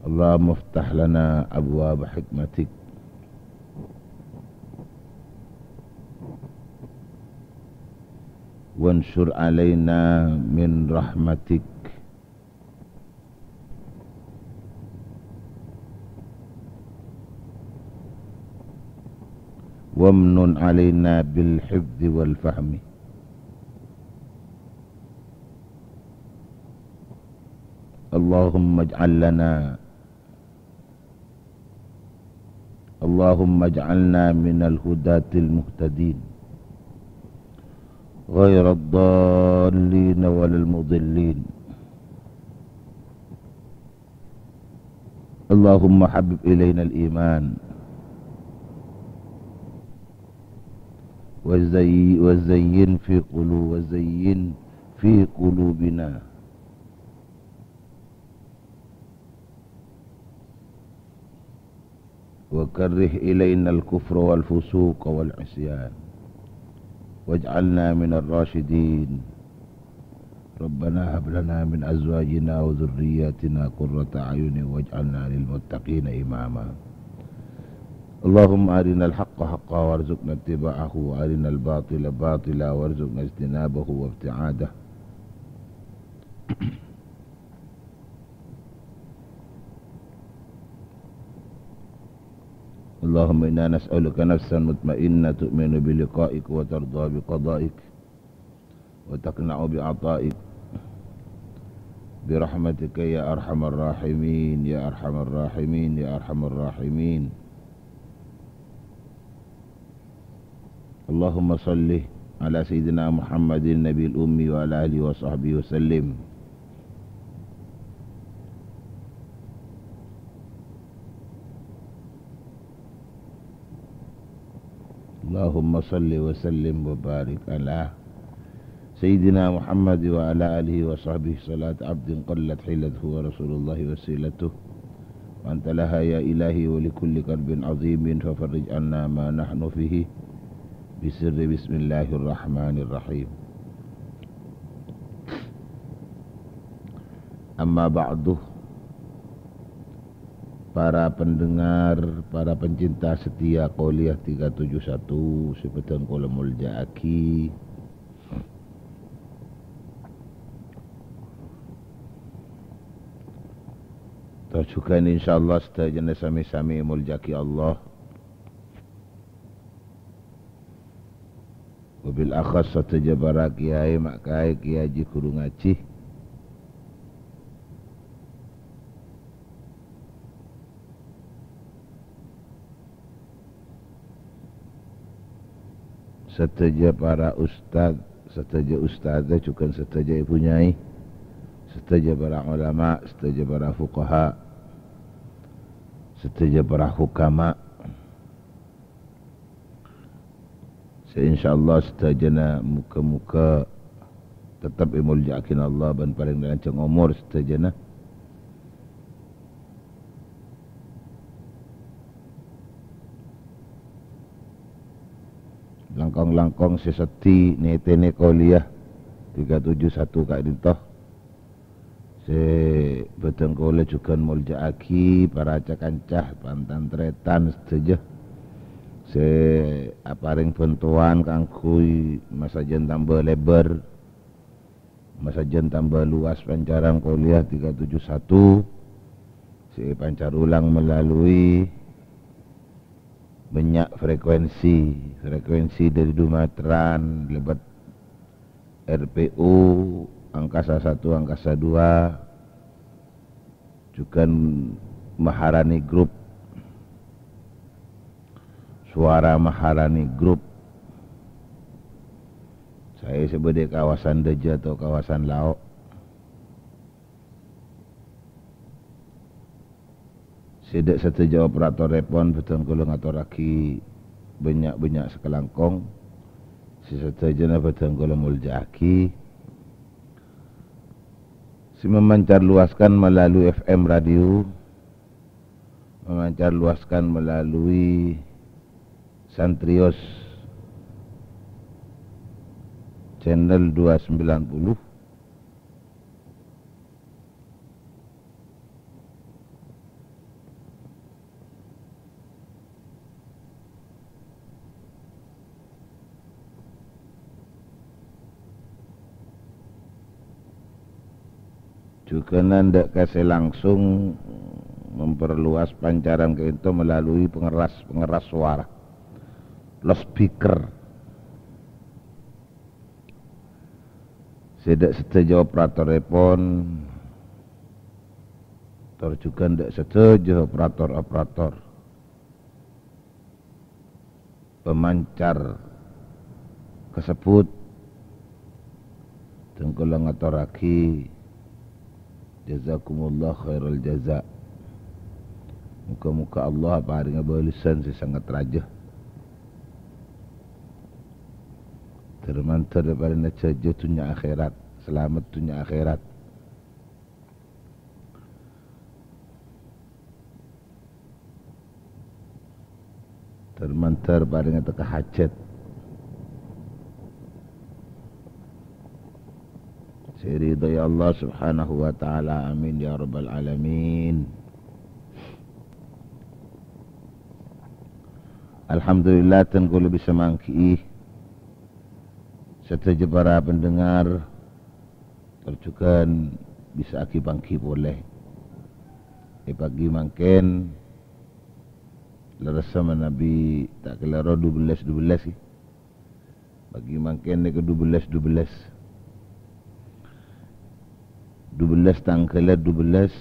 اللهم افتح لنا أبواب حكمتك وانشر علينا من رحمتك وامنن علينا بالحفظ والفهم. Allahumma ij'alna minal hudatil muhtadin ghairad dallin walal mudillin. Allahumma habib ilaina al-iman wazayyin fi qulubina wa karrih ilaina al-kufra wal fusuqa wal isyan waj'alna minar rasyidin. Rabbana hab lana min azwajina wa dhurriyyatina qurrata a'yunin waj'alna lil muttaqina imama. Allahumma arinal haqqa haqqan warzuqna ittiba'ahu wa arinal batila batila warzuqna ijtinabahu wa ibti'adah. Allahumma inna nas'aluka nafsan mutmainnah tu'minu bi liqa'ik wa tarda bi qada'ik wa taqna'u bi 'ata'ik bi rahmatika ya arhamar rahimin ya arhamar rahimin ya arhamar rahimin. Allahumma salli ala sayyidina Muhammadin nabiyil ummi wa ala alihi wa sahbihi wa sallim. Allahumma salli wa sallim wa barik ala sayyidina Muhammad wa ala alihi wa sahbihi salat abdin qallat hilatuhu wa rasulullahi wasilatuh wa anta laha ya ilahi wa likulli qalbin azimin fafarrij anna ma nahnu fihi bisirri bismillahirrahmanirrahim. Amma ba'du, para pendengar, para pencinta setia Qouliyah 371 Sipeteng kula muljaaki. Terjukan insyaallah sedaya sami-sami muljaki Allah. Wabil akhas sataja para kiai mak kiai kiai guru ngaji. Sataja para ustaz, sataja ustazah juga sataja ibu nyai, sataja para ulama, sataja para fuqaha, sataja para hukama. InsyaAllah setajana muka-muka tetap imuljakin Allah dan paling rancang umur setajana. Langkong-langkong seseti netene Qouliyah 371 kak dintoh. Se beteng kula juga muljaaki para cakancah pantan tretan setajah. Se aparing bantuan kangkui masajen tambah lebar, masajen tambah luas pancaran Qouliyah 371. Si pancar ulang melalui banyak frekuensi dari Dumatran, lebat RPU, angkasa 1, angkasa 2, juga Maharani Group, Suara Maharani Group. Saya sebagai kawasan Deja atau kawasan Laok. Sedek seteja operator repon betul kula ngaturaki banyak-banyak sekelangkong. Sesetejana betul kula muljaaki. Si memancar luaskan melalui FM radio, memancar luaskan melalui Santrios channel 290. Juga nandak kasih langsung memperluas pancaran ke itu melalui pengeras suara, loudspeaker. Sedek seteja operator repon Terjukan dak setuju operator-operator pemancar kesebut tengkula ngaturaki jazakumullah khairul jaza. Muka-muka Allah paring balisan si sangat raja. Termantar daripada nacaja dunia akhirat, selamat dunia akhirat. Termantar paring ataka hajat. Siridai Allah subhanahu wa ta'ala, amin ya rabbal alamin. Alhamdulillah tengku lebih semangki serta para pendengar terjukan bisa akibangki boleh pagi mangken lerasa Nabi tak kelaro 12 sih bagi mangken ke 12 tangkala 12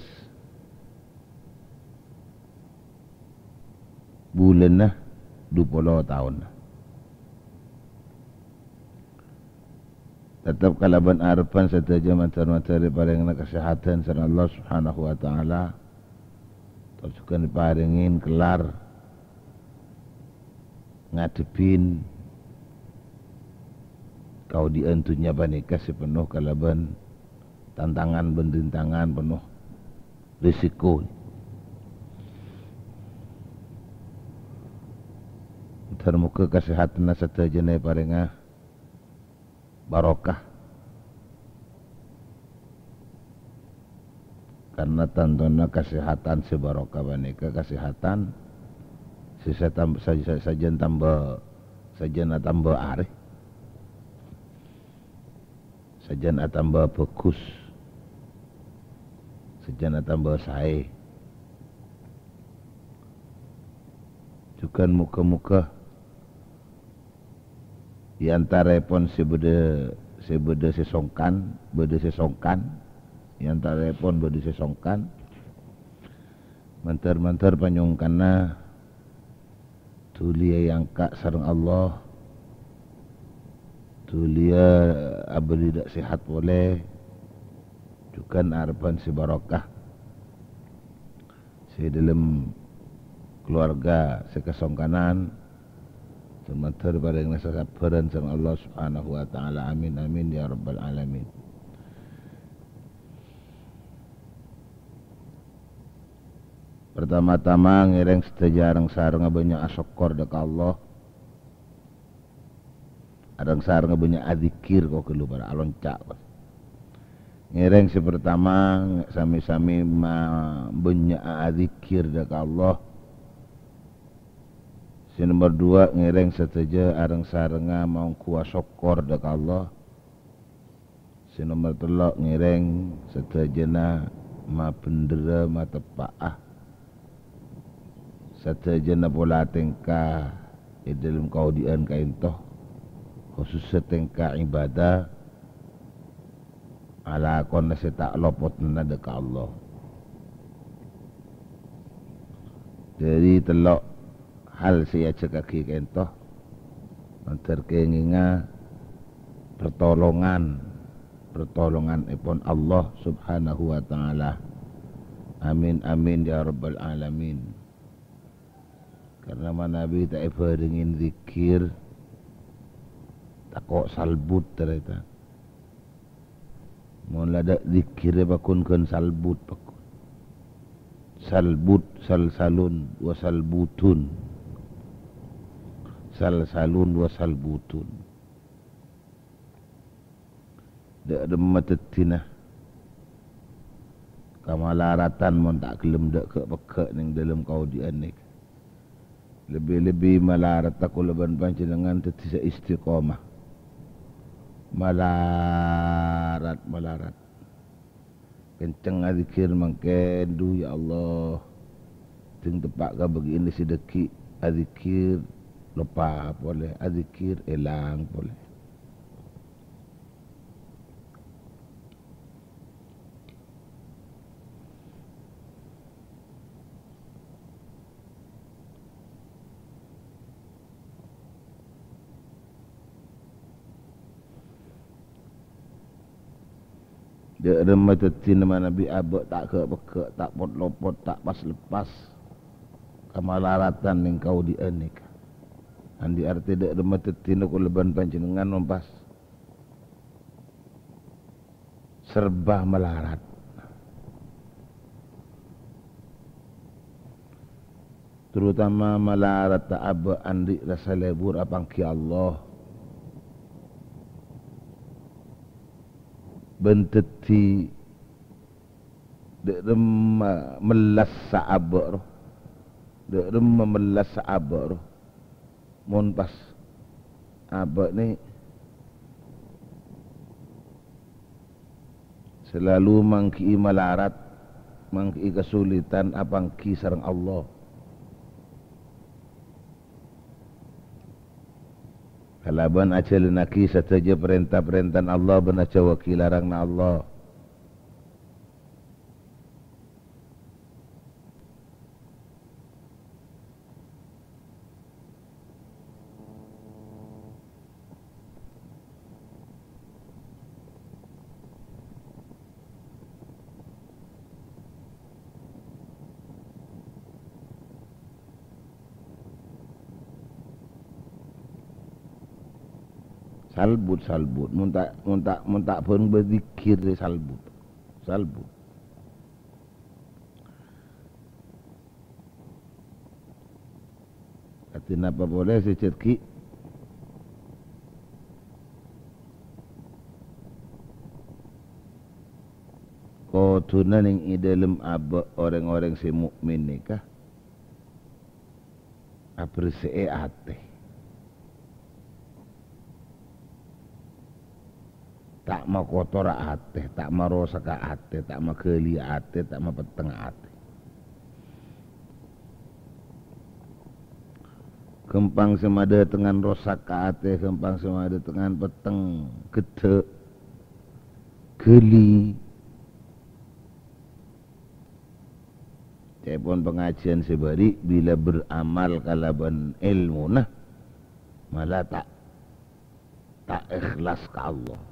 bulan nah 20 tahun. Tetap kalaban harapan setaja mantar-mantar paring kesehatan sareng Allah Subhanahu wa taala. Tersukan diparingin kelar ngadepin kau dientunya banika sepenuh kalaban tantangan bendintangan penuh risiko. Termuka kesehatan setaja ne paringa barokah karena tantona kesehatan sebarokah banika kesehatan sisa tambah saja tambah sajana tambah arif sajana tambah bagus sajana tambah sae juga muka-muka di antara pon sebeda sesongkan di antara pon beda sesongkan mantar panyongkana tulia yang kak sareng Allah tulia abdi dak sehat boleh juga harapan si barokah si dalam keluarga sekesongkanan termantar pada yang nasa sabaran sama Allah subhanahu wa ta'ala. Amin amin ya rabbal alamin. Pertama-tama ngereng sejarang sarang banyak asokor dek Allah. Adang sarang banyak adzikir kau kelu para aloncak. Ngereng si pertama sami-sami banyak adzikir dek Allah. Si nomor 2 ngereng seteja arang sarenga mau kuasokor dek Allah. Si nomor 3 ngereng setejana ma pendera ma tepaah. Setejana pola tengka dalam kaudian kaintoh khusus setengka ibadah ala kon setak lopot nana dek Allah. Jadi telok hal saya cekaki kentoh antar kenginga pertolongan ipun Allah subhanahu wa ta'ala. Amin amin ya rabbal alamin. Karena Nabi tak ibaringin zikir tak kok salbut ternyata mau lada zikir bakun salbut bakun salbut salsalun wa salbutun salsalun wa salbutun dak demetetina kamalaratan mon tak gelem dak ke pekek ning dalam kaudian nik lebih-lebih malarat aku leban panjenengan tetisa istiqomah malarat kenceng zikir mangken du ya Allah ting tepak ka bagi ini sedeki azikir lupa boleh, azikir elang boleh. Dia remah tetin nama Nabi abak tak ke pekak, tak pot lopot, tak pas lepas. Kamalaratan yang kau dienik. Andi arti dia remah tetin aku leban panjenengan mempas. Serba melarat. Terutama melarat tak abak andi rasa lebur apangki Allah. Benteti dek remah melas saabak roh, dek remah melas saabak roh. Mon pas abak ni selalu mangki melarat, mangki kesulitan apangki sareng Allah. Kalaban aja lenaki saja perintah-perintah Allah benaca wakil larangna Allah. Salbut muntak pun berzikir salbut katin apa boleh secetki kau tuna ning idalem abak orang-orang si mukmin nikah aprisee ate tak mau kotor ate, tak mau rosak ate, tak mau keli ate, tak mau peteng ate. Kempang semada dengan rosak ate, kempang semada dengan peteng, gede, geli. Cepon pengajian sebari bila beramal kalaban ilmu nah malah tak ikhlas ke Allah.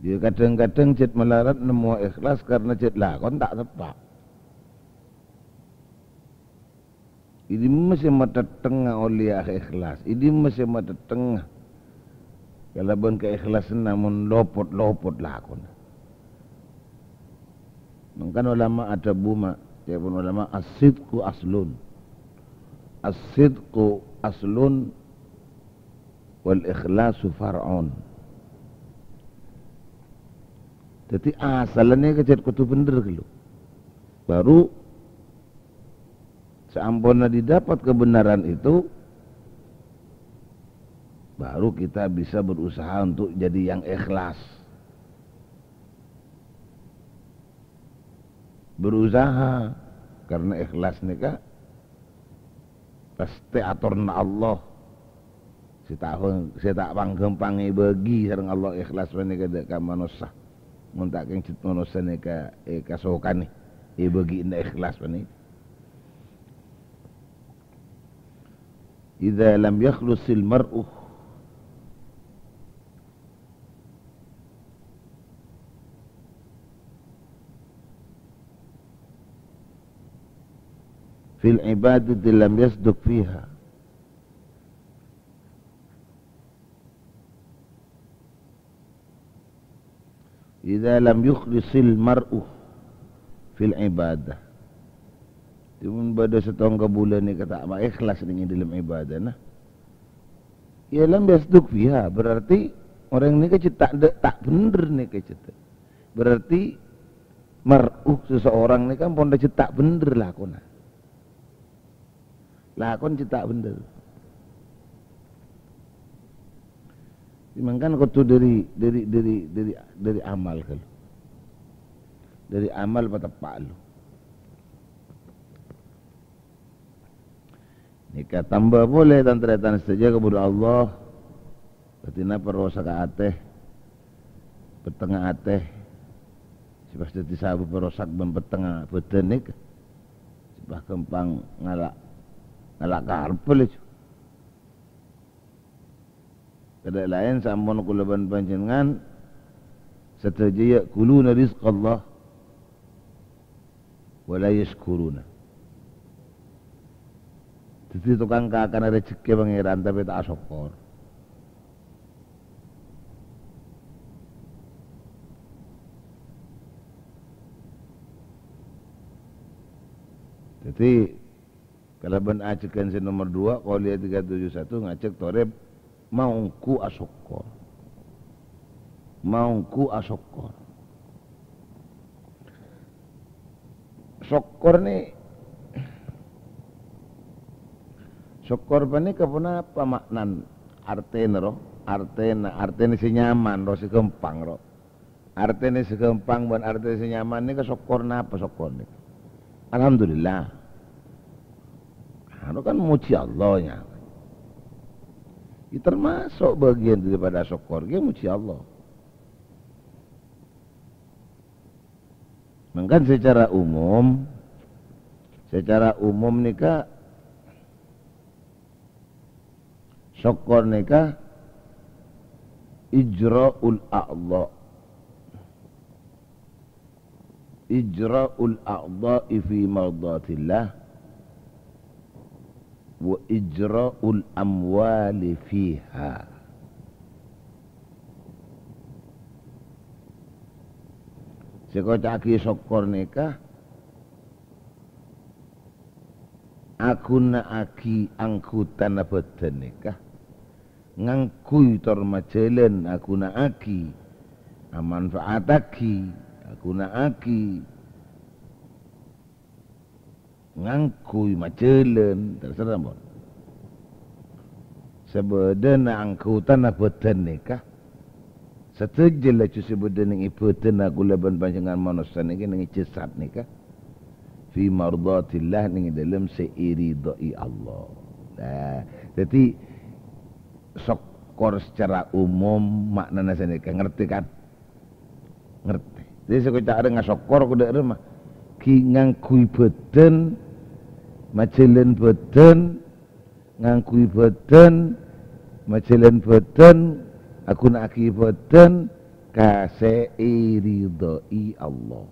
Dia kadang-kadang cet melarat nemu ikhlas karena cet lakon tak tepat. Ini mesti mata tengah oleh ikhlas. Ini mesti mata tengah. Kalau pun keikhlasan namun lopot-lopot lakon. Mungkin ulama ada buma. Ya pun ulama as-sidqu aslun. As-sidqu aslun wal ikhlasu far'un. Jadi asalnya kejadian kutu bener gitu. Baru seampuna didapat kebenaran itu, baru kita bisa berusaha untuk jadi yang ikhlas. Berusaha karena ikhlas nikah pasti aturna Allah. Si tak panggempangi bagi sareng Allah ikhlas menika dek ka manusia. Mun tak kencet manusia ni ka sokan ni bagi indah ikhlas ni. Idza lam yakhlusil mar'u fil ibadati lam yasduq fiha. Idza lam yukhlisil mar'u fil ibadah. Timun pada setengah bulan ni kata apa ikhlas dengan dalam ibadah nah. Ya lam yasduq fiha berarti orang ni tak bener ni kecita. Berarti mar'u seseorang ni kan pun dah cetak bener lakon. Lakon cetak bener. Dimangkan kau tu dari amal kan, dari amal pada palu. Nikah tambah boleh dan ternyata saja kepada Allah. Ketina perwasa ke ateh, petengah ateh, sebab dadi sabu perosak bempetengah beden nika sebab kempang ngalak karpel itu kada lain sampun kula ban panjenengan setuju kuluna rizqallah wala yashkuruna. Jadi tukang kakana rezeki pangeran tapi tak syukur. Jadi kalau ben acekan si nomor 2 Qauliyah 371 ngacek toreb maungku asyukur. Maungku asyukur. Syukur ni syukur pani kapuna pamaknan artene ro artene si nyaman ro si gempang ro artene si gempang ban artene si nyaman ni ka syukur napa syukur ni alhamdulillah anu kan muji Allah nya itu termasuk bagian daripada syukur ge muji Allah. Mungkin secara umum nikah syukur nikah ijra'ul a'dha'i fi mardatillah wa ijra'ul amwali fiha. Sekocaki syukur nikah aku naaki angkutan beden nikah ngangkui tor macelen aku naaki amanfaataki aku naaki ngangkui macelen terserah mon sebedena angkutan beden nikah setejelah cu sebeden ing ibeten aku leban panjangan manusia niki ning cisat nikah fi mardatillah ning dalam seiridai Allah. Nah, jadi syukur secara umum maknanya senika ngerti kan? Ngerti. Jadi sekocak ada ngasyukur kuda mah ki ngangkui beden macelen beden ngangkui beden macelen beden aku nak akibatkan kasih ridhoi Allah.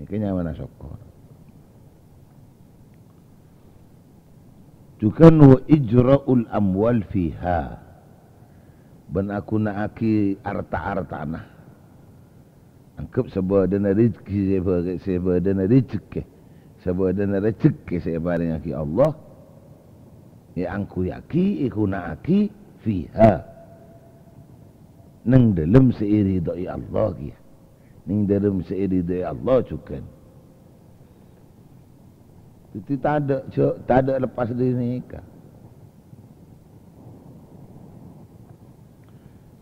Ini kayaknya mana syukur. Juga wa ijra'ul amwal fiha. Ben aku nak aki harta-hartana. Anggap sebadana rezeki sebadana rezeki. Sebadana rezeki sebarang aki Allah. Ya angku yaki iku naaki fiha nang dalam seiridai Allah kia nang dalam seiridai Allah juga itu tak ada lepas dari nikah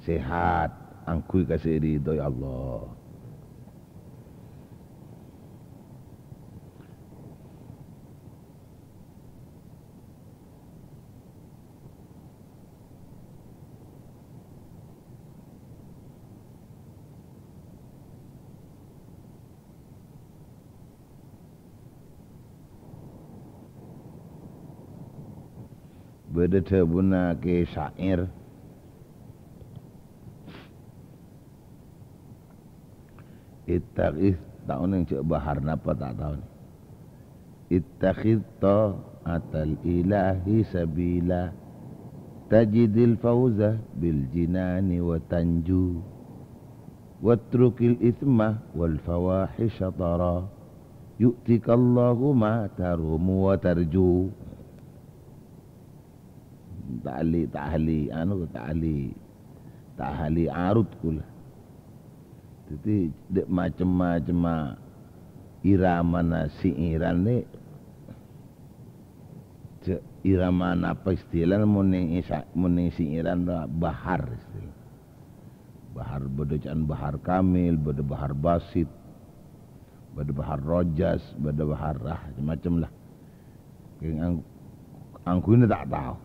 sehat angku kasih ridai Allah beda buna ke syair ittakhidh tahun yang cek bahar napa tak tahu ni ittakhidh ta'atal ilahi sabila tajidil fawza bil jinani wa tanju watrukil ithma wal fawahisha tara yu'tikallahu ma tarumu wa tarju. Ta'ali arut kula. Jadi macam-macam irama siiran ni irama apa istilah muning siiran bahar istilah. Bahar bedocaan bahar kamil, beda bahar basit, beda bahar rojas, beda bahar macam lah. Angku ini tak tahu.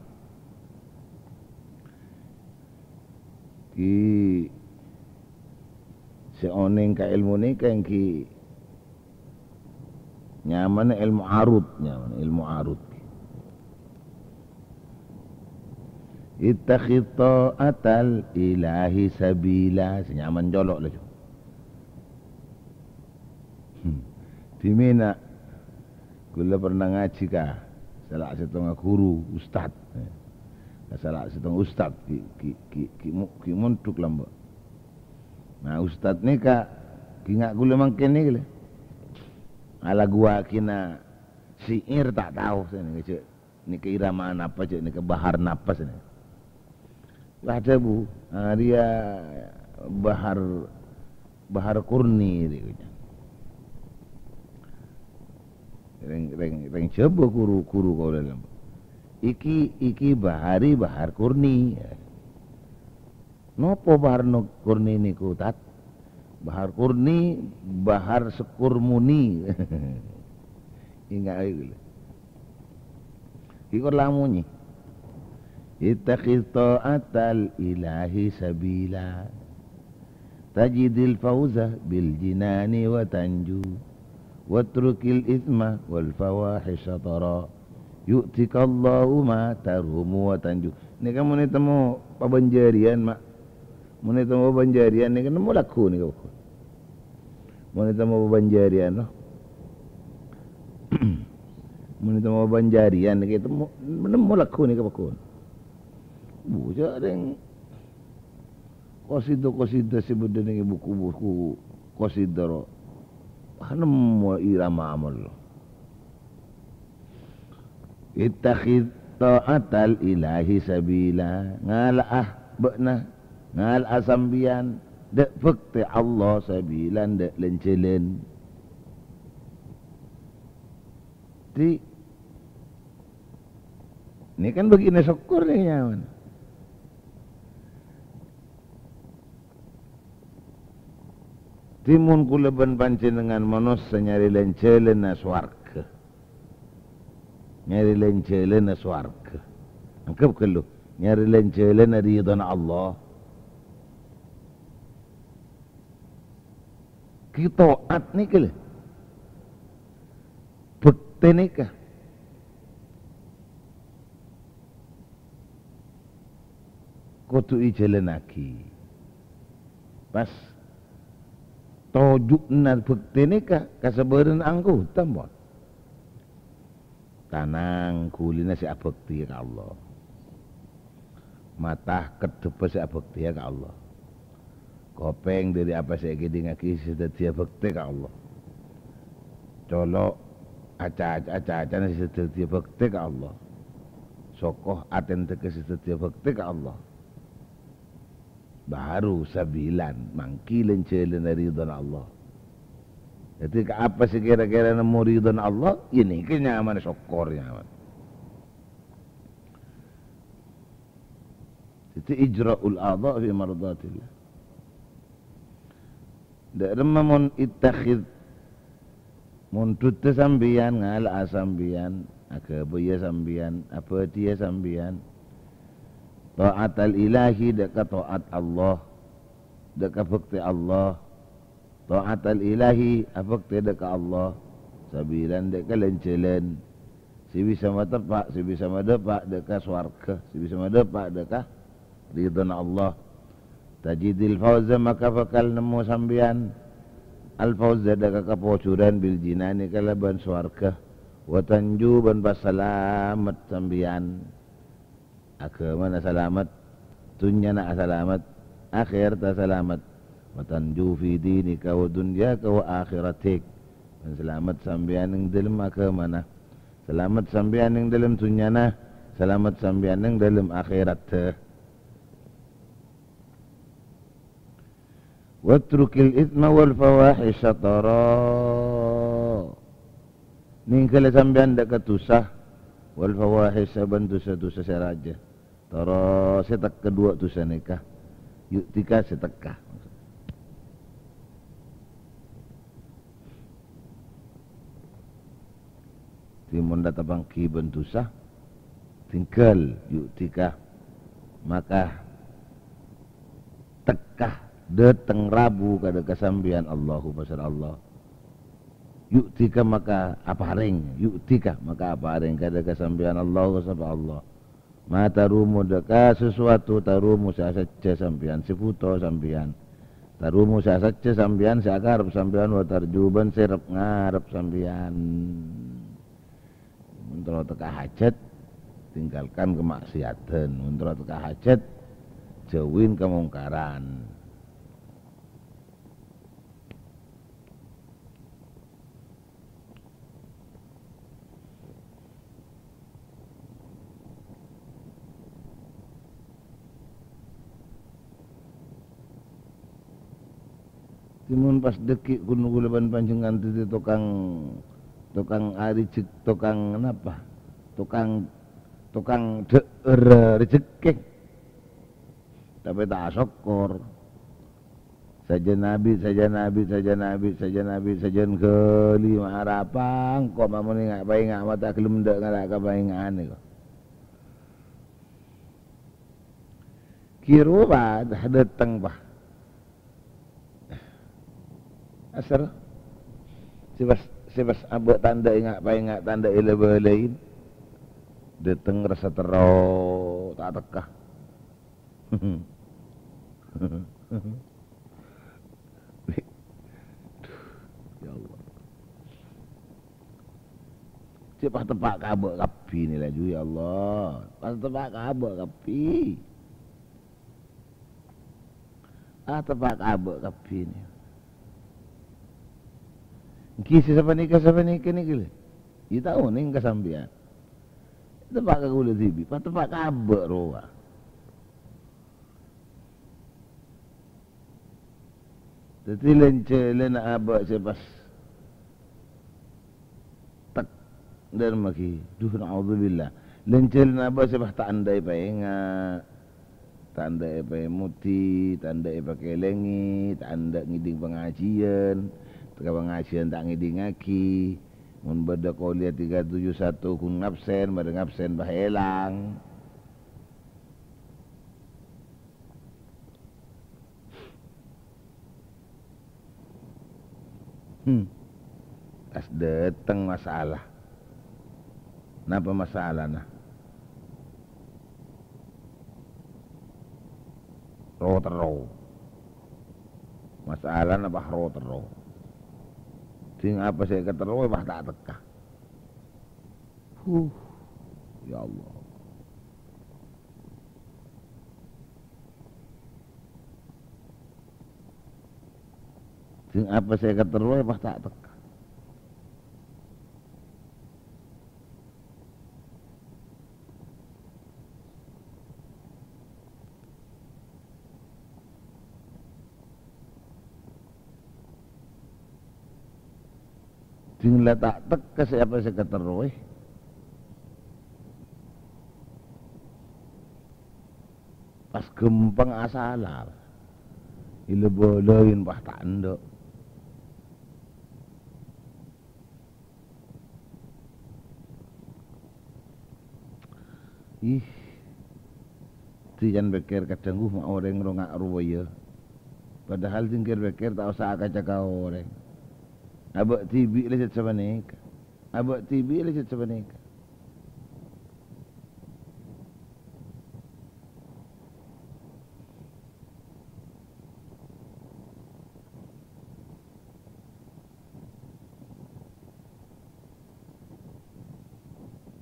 seoning ka ilmu ni ka ki nyaman ilmu arut, nyaman ilmu arut. Ittakhidh ta'atal ilahi sabila, senyaman jolok lah. Timina kula pernah ngaji kah salah setengah guru ustad. Salah setengah ustad ki montuk lamba. Nah ustad ni ka ki ngak kula mangken ni kala. Ala gua kina syair tak tahu ni ke ni keiramaan apa cek ni ke bahar napas ni. Ada bu, dia bahar kurni dia. Reng coba kuru kau dalam. Iki bahar kurni. Nopo bahar kurni ni kutat. Bahar kurni, bahar sekurmuni. Ingat lagi. Ikut lamunyi. Ittakhidh ta'atal ilahi sabila. Tajidil fawzah bil jinani wa tanju. Watrukil ithma wal fawahisha tara. Yu'tikallahu ma tarhumu wa tanju. Ni kamu ni temu pabanjarian mak. Mun temu pabanjarian ni kan nemu laku ni kau. Mun temu pabanjarian noh. Mun temu pabanjarian ni kita nemu laku ni kau. Buja deng kosida sebut dengan buku-buku kosidaro. Hanam irama amal. Ittakhidh ta'atal ilahi sabila. Ngalah bekna ngalah sambian dek fakti Allah sabilan dek lencelen. Ni kan begini syukur ni nyaman. Timun kula ban panjenengan manusia nyari lencelen na swarga. Nyari lencelen na swarga. Angkap kelu nyari lencelen na ridhan Allah. Kita taat ni kele. Bekti ni kah? Kotu jalan lagi. Pas tojuk na bekti ni kah? Kasabaran angku tambah. Tanang kulina si abekti ke Allah. Mata kedepa si abekti ke Allah. Kopeng dari apa saya gini ngaki setia bekti ke Allah. Colok aca-aca ni setia bekti ke Allah. Sokoh aten teke setia bekti ke Allah. Baru sabilan mangkilen celen ridhan Allah. Jadi apa sih kira-kira nemu ridhan Allah? Ini kenyaman syukur nyaman. Itu ijra'ul adha fi mardatillah. Derma mon ittakhidh mon tutte sambian ngal asambian akabaya sambian apa dia sambian ta'atal ilahi dekat ta'at Allah dekat bakti Allah ta'atal ilahi bakti dekat Allah sabilan dekat lencelen si bisa matepak si bisa madepak dekat swarga si bisa madepak dekat ridhan Allah. Tajidil fawza maka bakal nemu sambian al fawza dekat kepocuran bil jinani kalaban swarga wa tanju ban basalamat sambian. Mana selamat dunia nak selamat akhir tak selamat watanju fi dinika wa dunyaka wa akhiratik dan selamat sambian yang dalam mana selamat sambian yang dalam dunia na selamat sambian yang dalam akhirat. Watrukil ithma wal fawahisha tara ningkala sambian dekat tusah wal fawahisha ban dosa-dosa seraja. Tara setak kedua dosa nikah. Yuktika setekah. Timun datang ki bentusah tinggal yuktika maka tekah Datang Rabu kada kesambian Allahu pasal Allah. Yuktika maka apa ring, yuktika maka apa ring kada kesambian Allah sabab Allah. Mata rumu deka sesuatu tarumu sasaja sambian seputo sambian. Tarumu sasaja sambian seakarep sambian wa tarjuban serep ngarep sambian. Untuk teka hajat tinggalkan kemaksiatan, untuk teka hajat jauhin kemungkaran. Timun pas dekik kuno gulaban panjenengan itu tukang aricik, tukang apa? Tukang rezeki. Tapi tak syukur. Saja nabi keli marapang kok mamuni ngak bae ngak mata kelem ndak ngak ka bae ngane kok. Kiro ba datang bah. Asal sebas abak tanda ingat ingat tanda lain datang rasa teruk tak tekah. Ya Allah. Cepat tepak kabak kapi ni laju ya Allah. Pas tepak kabak kapi. Tepak kabak kapi ni. Kisah siapa nikah ni gila. Dia tahu ni kesambian. Tepak ke gula tibi, tepak kabak roa. Jadi lena abak sepas tak dan maki. Duh na'udzubillah. Lena abak sepas tak andai paenga. Tak andai pae muti, tak andai pakai lengi, tak andai ngiding pengajian. Teka pengajian tak ngiding aki. Mun beda kuliah 371 kun ngabsen, pada ngabsen bahelang. As datang masalah. Napa masalah nah? Roh terroh. Masalah napa roh terroh. Sing apa saya kata roh bah tak teka. Ya Allah. Sing apa saya kata roh bah tak teka. Sing la tak teka siapa saya kata roh. Pas gempang asalah. Ila bolain bah tak ndok. Tijan bekir kadang mak orang rongak ruwaya. Padahal tingkir bekir tak usah kaca orang. Abak tibi lecet sebanik. Abak tibi lecet sebanik.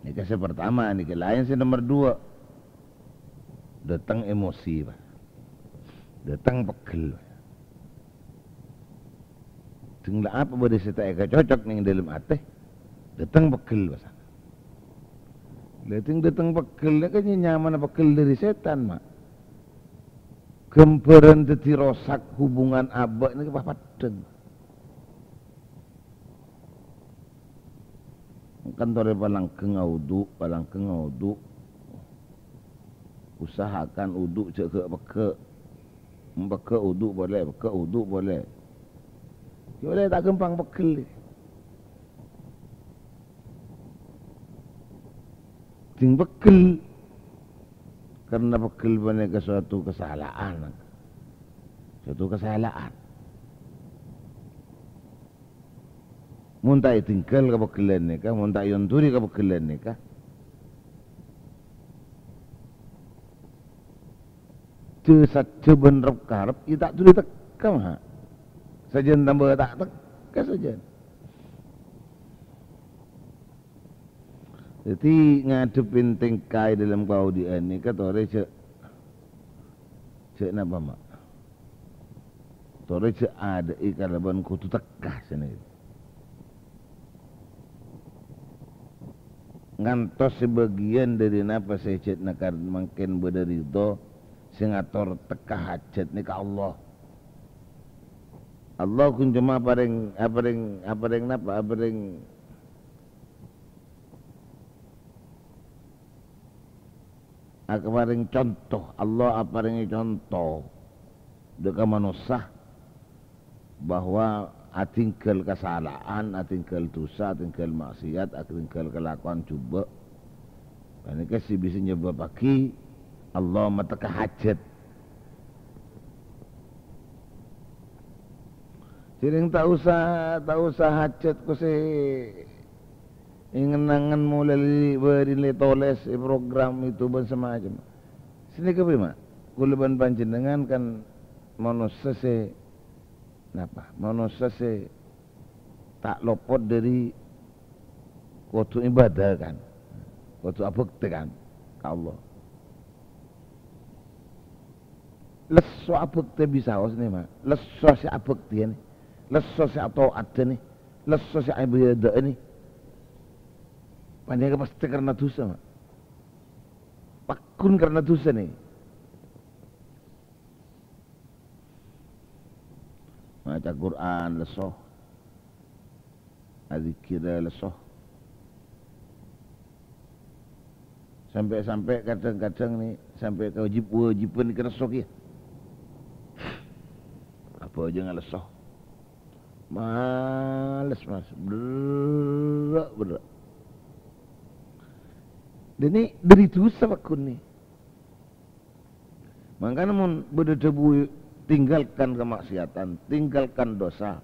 Ini kasih pertama, ini lain sih nomor 2. Datang emosi, Pak. Datang pegel. Tinggal apa boleh saya cocok nih dalam hati. Datang pegel, Pak. Lihatin datang pegel, kan nyaman pegel dari setan, Mak. Gemperan teti rosak hubungan abak ini kepapadan. Kantornya palang kengaudu. Usahakan uduk cek ke uduk boleh. Boleh tak gempang pegel. Ting pegel. Karena pegel banyak ke suatu kesalahan. Suatu kesalahan. Muntah tinggal ke bekelen ni kah, muntah yonturi ke bekelen ni kah. Saja bener karep, ia tak tuli teka mah. Sajen tambah tak teka saja. Jadi ngadepin tingkai dalam kaudian ni kah tore cek napa mak. Tore cek ada ikalaban kutu tekah sini. Ngantos sebagian dari napa saya cek nakar makin berdari itu singator tekah hajat ni ka Allah. Allah kun cuma apareng napa apareng apareng contoh Allah apareng contoh dekat manusia bahwa atinggal kesalahan, atinggal dosa, atinggal maksiat, atinggal kelakuan coba. Ini kasih bisa nyoba pagi Allah mataka hajat. Sering tak usah hajat ku se ingenangan mulai beri toles program itu ben semacam. Sini ke prima? Kulaban panjenengan kan manusia se napa? Manusia se tak lopot dari kudu ibadah kan. Kudu abekti kan Allah. Lesso abekti bisa os ni mah. Lesso si abekti ni. Lesso si taat ni. Lesso si ibadah ni. Pandai pasti karena dosa mah. Pakun karena dosa ni. Baca Quran leso. Zikir leso. Sampai kadang-kadang ni sampai ke wajiban keresok ya. Apa aja nggak lesoh. Males mas, berak. Ini dari dosa pakun ni. Makanya mun berdebu tinggalkan kemaksiatan, tinggalkan dosa.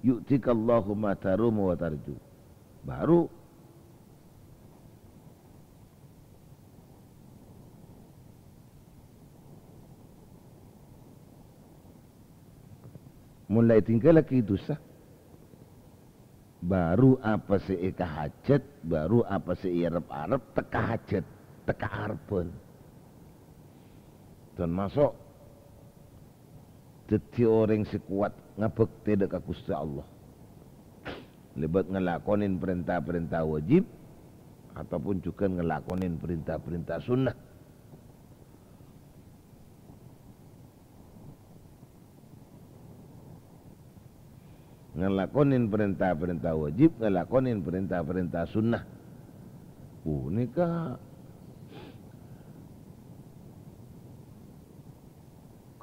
Yu'tikallahu ma tarumu wa tarju. Baru mulai tinggal lagi dosa. Baru apa si ika hajat, baru apa si irap-arap teka hajat, teka arpen. Dan masuk jadi orang sekuat ngabekti dekat Gusti Allah. Lebat ngelakonin perintah-perintah wajib ataupun juga ngelakonin perintah-perintah sunnah. Ngelakonin perintah-perintah wajib, ngelakonin perintah-perintah sunnah. Ini kah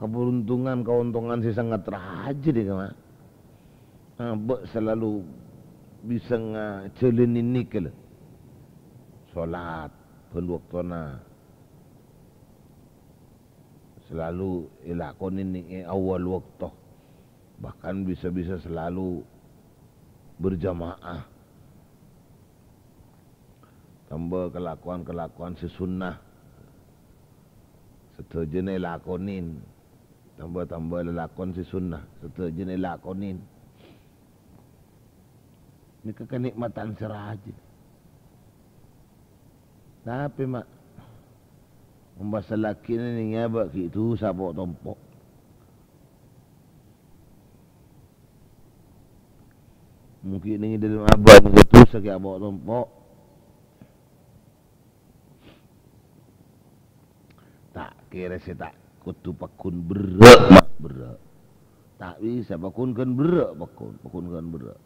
keuntungan sih sangat rajin deh kah? Abek selalu bisa ngajalin ini ke solat pun waktuna selalu ilakonin ini awal waktu. Bahkan bisa-bisa selalu berjamaah. Tambah kelakuan-kelakuan si sunnah. Setujunya lakonin. Tambah lelakon si sunnah. Setujunya lakonin. Ini kenikmatan serajin. Tapi mak, membahas laki ni ngabak itu sabok tompok. Mungkin ini dalam abad itu sakit bawa tompok. Tak kira saya tak kutu pakun berak mak berak. Tak bisa pakun kan berak pakun kan berak.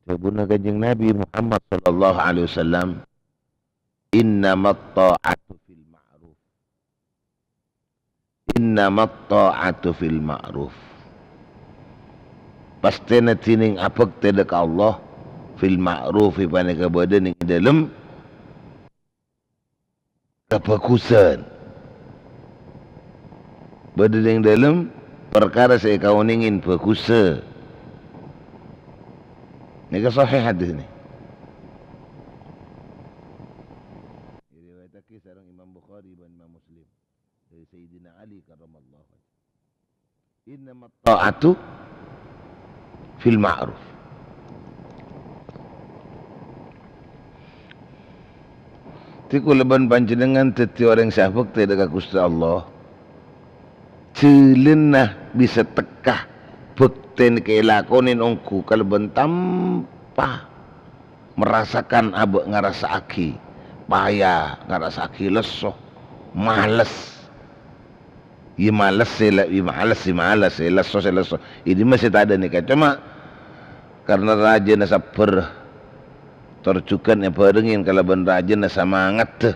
Sabuna kanjeng Nabi Muhammad sallallahu alaihi wasallam, innamat ta'atu fil ma'ruf. Innamat ta'atu fil ma'ruf. pasti na tining apag tidak Allah fil ma'ruf ipane kabadan ing dalam kebagusan badan ing dalam perkara saya kau ingin bagus ini ke sahih hadis ni diriwayatkan sareng Imam Bukhari dan Imam Muslim dari Sayyidina Ali karramallahu wajhahu innamat ta'atu fil ma'ruf tiku leban panjenengan teti orang syafak tidak Gusti Allah celenah bisa tekah bekten kelakonin ongku kaleban tanpa merasakan abek ngarasa aki payah ngarasa aki lesoh males ya males lesoh ini masih tak ada nikah cuma karena raja nasa terjukan yang barengin kaleban raja nasa semangat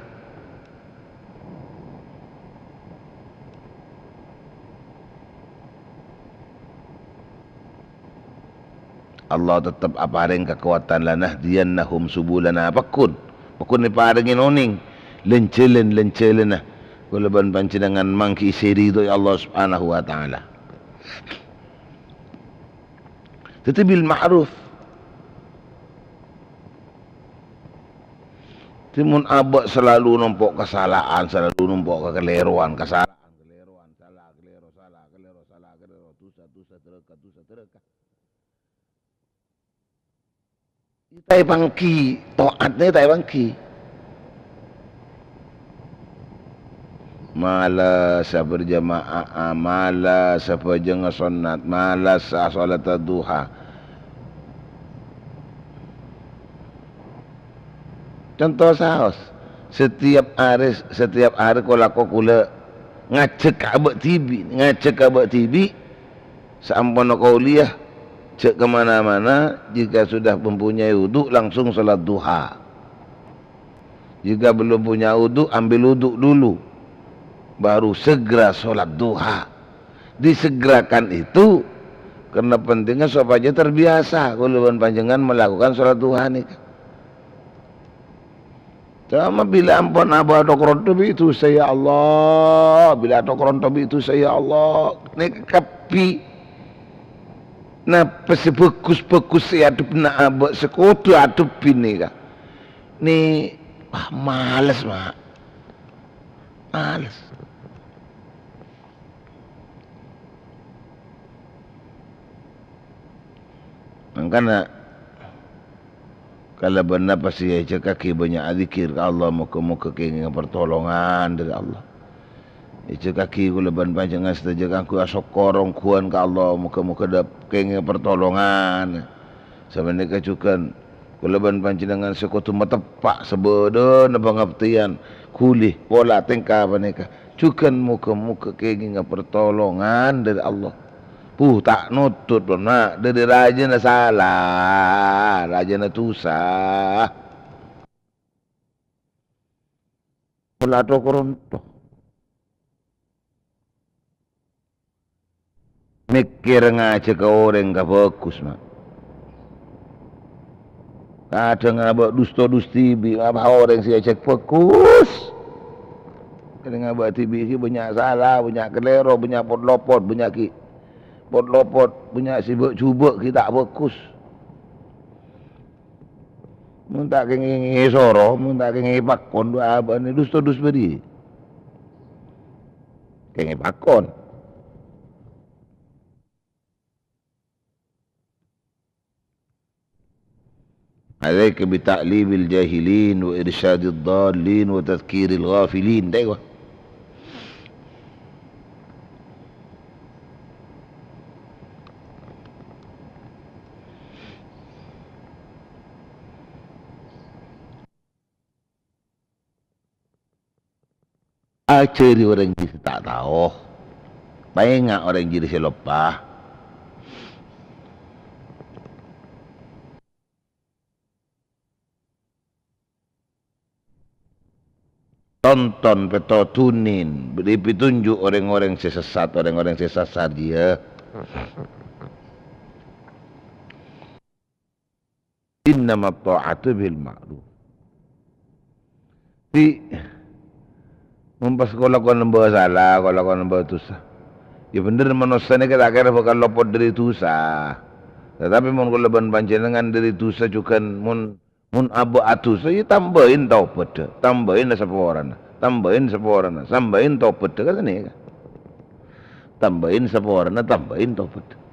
Allah tetap apareng kekuatan lanah diyannahum subulana pakun ni parengin oning lencelen nah kulaban panjenengan mangki seri itu Allah Subhanahu wa taala tetapi bil ma'ruf timun abak selalu numpuk kesalahan selalu numpuk kekeliruan kesalahan salah tusa tereka tai bangki taatnya tai bangki malas berjamaah malas berjeng sunat malas salat duha contoh saos setiap hari kalau kula ngajak abak tibi sampun kauliah cek kemana-mana jika sudah mempunyai wudhu langsung salat duha jika belum punya wudhu ambil wudhu dulu baru segera salat duha disegerakan itu karena pentingnya supaya terbiasa kalau panjenengan melakukan salat duha nih sama bila ampun abah dokrontobi itu saya Allah bila dokrontobi itu saya Allah nih kapi nah pasti bagus ya adep nak abak sekutu adep ini kah ni males mak males makanya kalau benar pasti ya kaki banyak zikir Allah muka-muka keinginan pertolongan dari Allah itu kaki ku leban panjangan setajak aku asok korong kuan ke Allah muka-muka dap kenging pertolongan sebenarnya kacukan ku leban panjangan sekutu metepak sebeda na pangaptian kulih pola tingkah paneka cukan muka-muka kenging pertolongan dari Allah tak nutut nak dari raja na salah raja na tusah pola to koronto mikir ngaca ke orang gak fokus mak kadang abak dusta-dusti abak orang si cek fokus kadang abak tibi si banyak salah banyak kelero banyak pot-lopot banyak pot-lopot banyak sibuk-cubuk kita tak fokus mun tak kengi soro mun tak kengi pakon dua abak ni dusta-dus beri kengi pakon عليك بتعليم الجاهلين وإرشاد الضالين وتذكير الغافلين ده ciri orang jadi tak tahu banyak orang jadi selopah tonton petotunin beri petunjuk orang-orang sesat dia Innama ta'atu bil ma'ruf. Di mempas kalau kau nambah salah, kalau kau nambah dosa. Ya bener manusia ni kita kira bakal lopot dari dosa. Tetapi mun kalau ban panjenengan dari dosa juga mun abu atusa ya tambahin taubat, tambahin seporana, tambahin seporana, tambahin taubat kan ni. Tambahin seporana, tambahin taubat.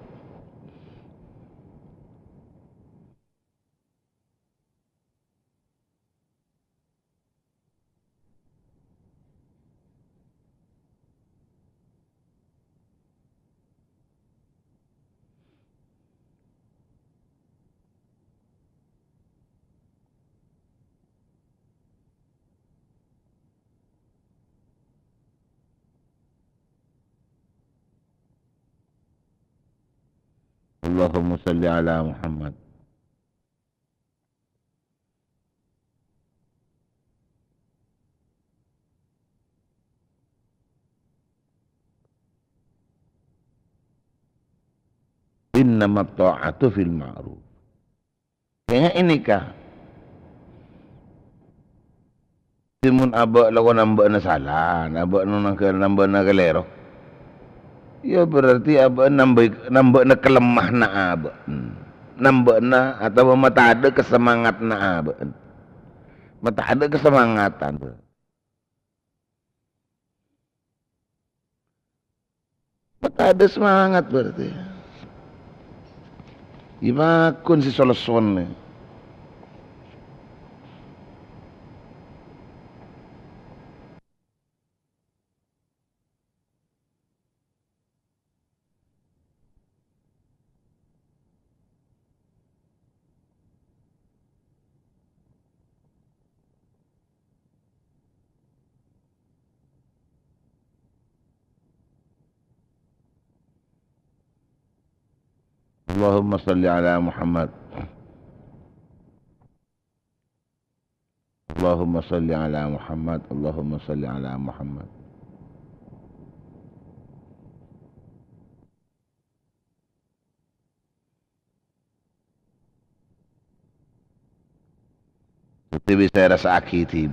Allahumma salli ala Muhammad. Innama ta'atu fil ma'ruf. Kayaknya ini kah? Timun abak lawan nambah na salah, abak nambah na kelero. Ya berarti abak nambah na kelemah na abak. Nambah na atau mata ada kesemangat na abak. Mata ada kesemangatan. Mata ada semangat berarti. Imakun si soluson ni. Allahumma salli ala Muhammad. Allahumma salli ala Muhammad. Allahumma salli ala Muhammad. Itu bisa rasa akiti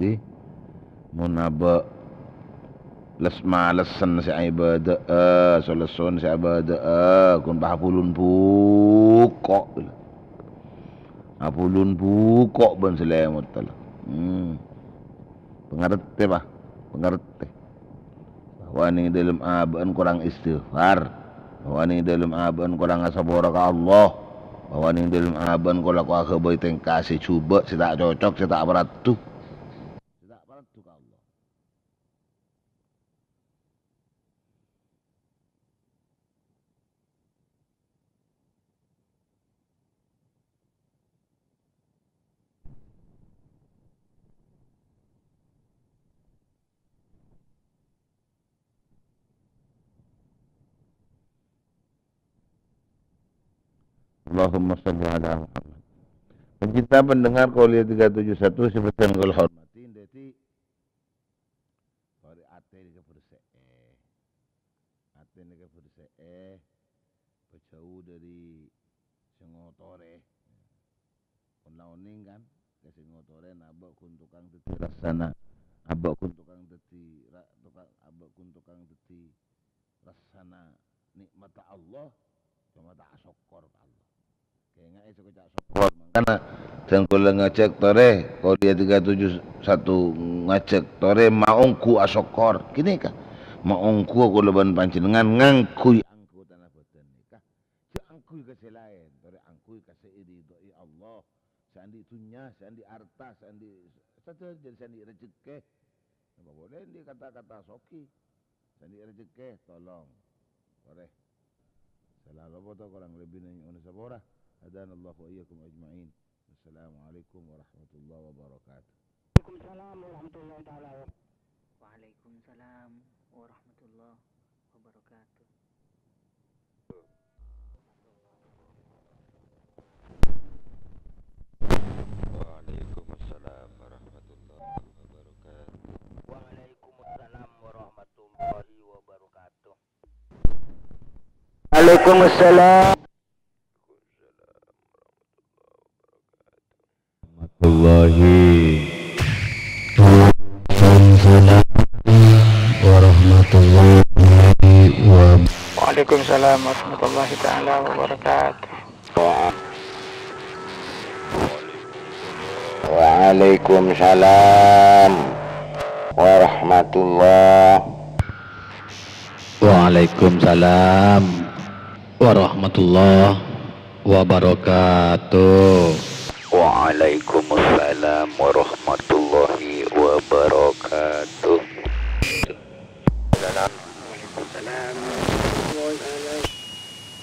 di munaba las malasan si ibadah soluson si ibadah kun pahapulun bukok apulun bukok ban selemot tala pengerti bah pengerti bahwa ni dalam abaan kurang istighfar, bahwa ni dalam abaan kurang asabora ka Allah, bahwa ni dalam abaan kalau aku akabai tengkasi cuba si tak cocok si tak beratu. Allahumma salli ala Muhammad. Pencinta pendengar Qolia 371 sebutkan kul hormatin dadi ate ni ke bersee jauh dari sengotore onlauning kan ke sengotore nabak kun tukang teti rasana abak kun tukang teti abak kun tukang teti rasana nikmat Allah cuma tak syukur Allah. Kayaknya itu kecak sokor. Karena jangkul ngecek tore, kalau dia 371 ngecek tore maungku asokor. Kini kah? Maungku aku leban panjenengan ngangkui angku tanah badan nikah. Si angkui kasih lain, tore angkui kasih ridhoi Allah. Sandi dunya, sandi harta, sandi saja jadi sandi rezeki. Apa boleh dia kata-kata soki. Sandi rezeki tolong. Tore. Salah apa tu kurang lebih ni ono sabora. Hadana Allah wa iyyakum ajma'in. Assalamualaikum warahmatullahi wabarakatuh. Waalaikumsalam warahmatullahi taala. Waalaikumsalam warahmatullahi wabarakatuh. Waalaikumsalam warahmatullahi wabarakatuh. Waalaikumsalam warahmatullahi wabarakatuh. Waalaikumsalam. Waalaikumsalam warahmatullahi taala wabarakatuh. Waalaikumsalam warahmatullahi. Waalaikumsalam warahmatullahi wabarakatuh. Waalaikumsalam warahmatullahi wabarakatuh.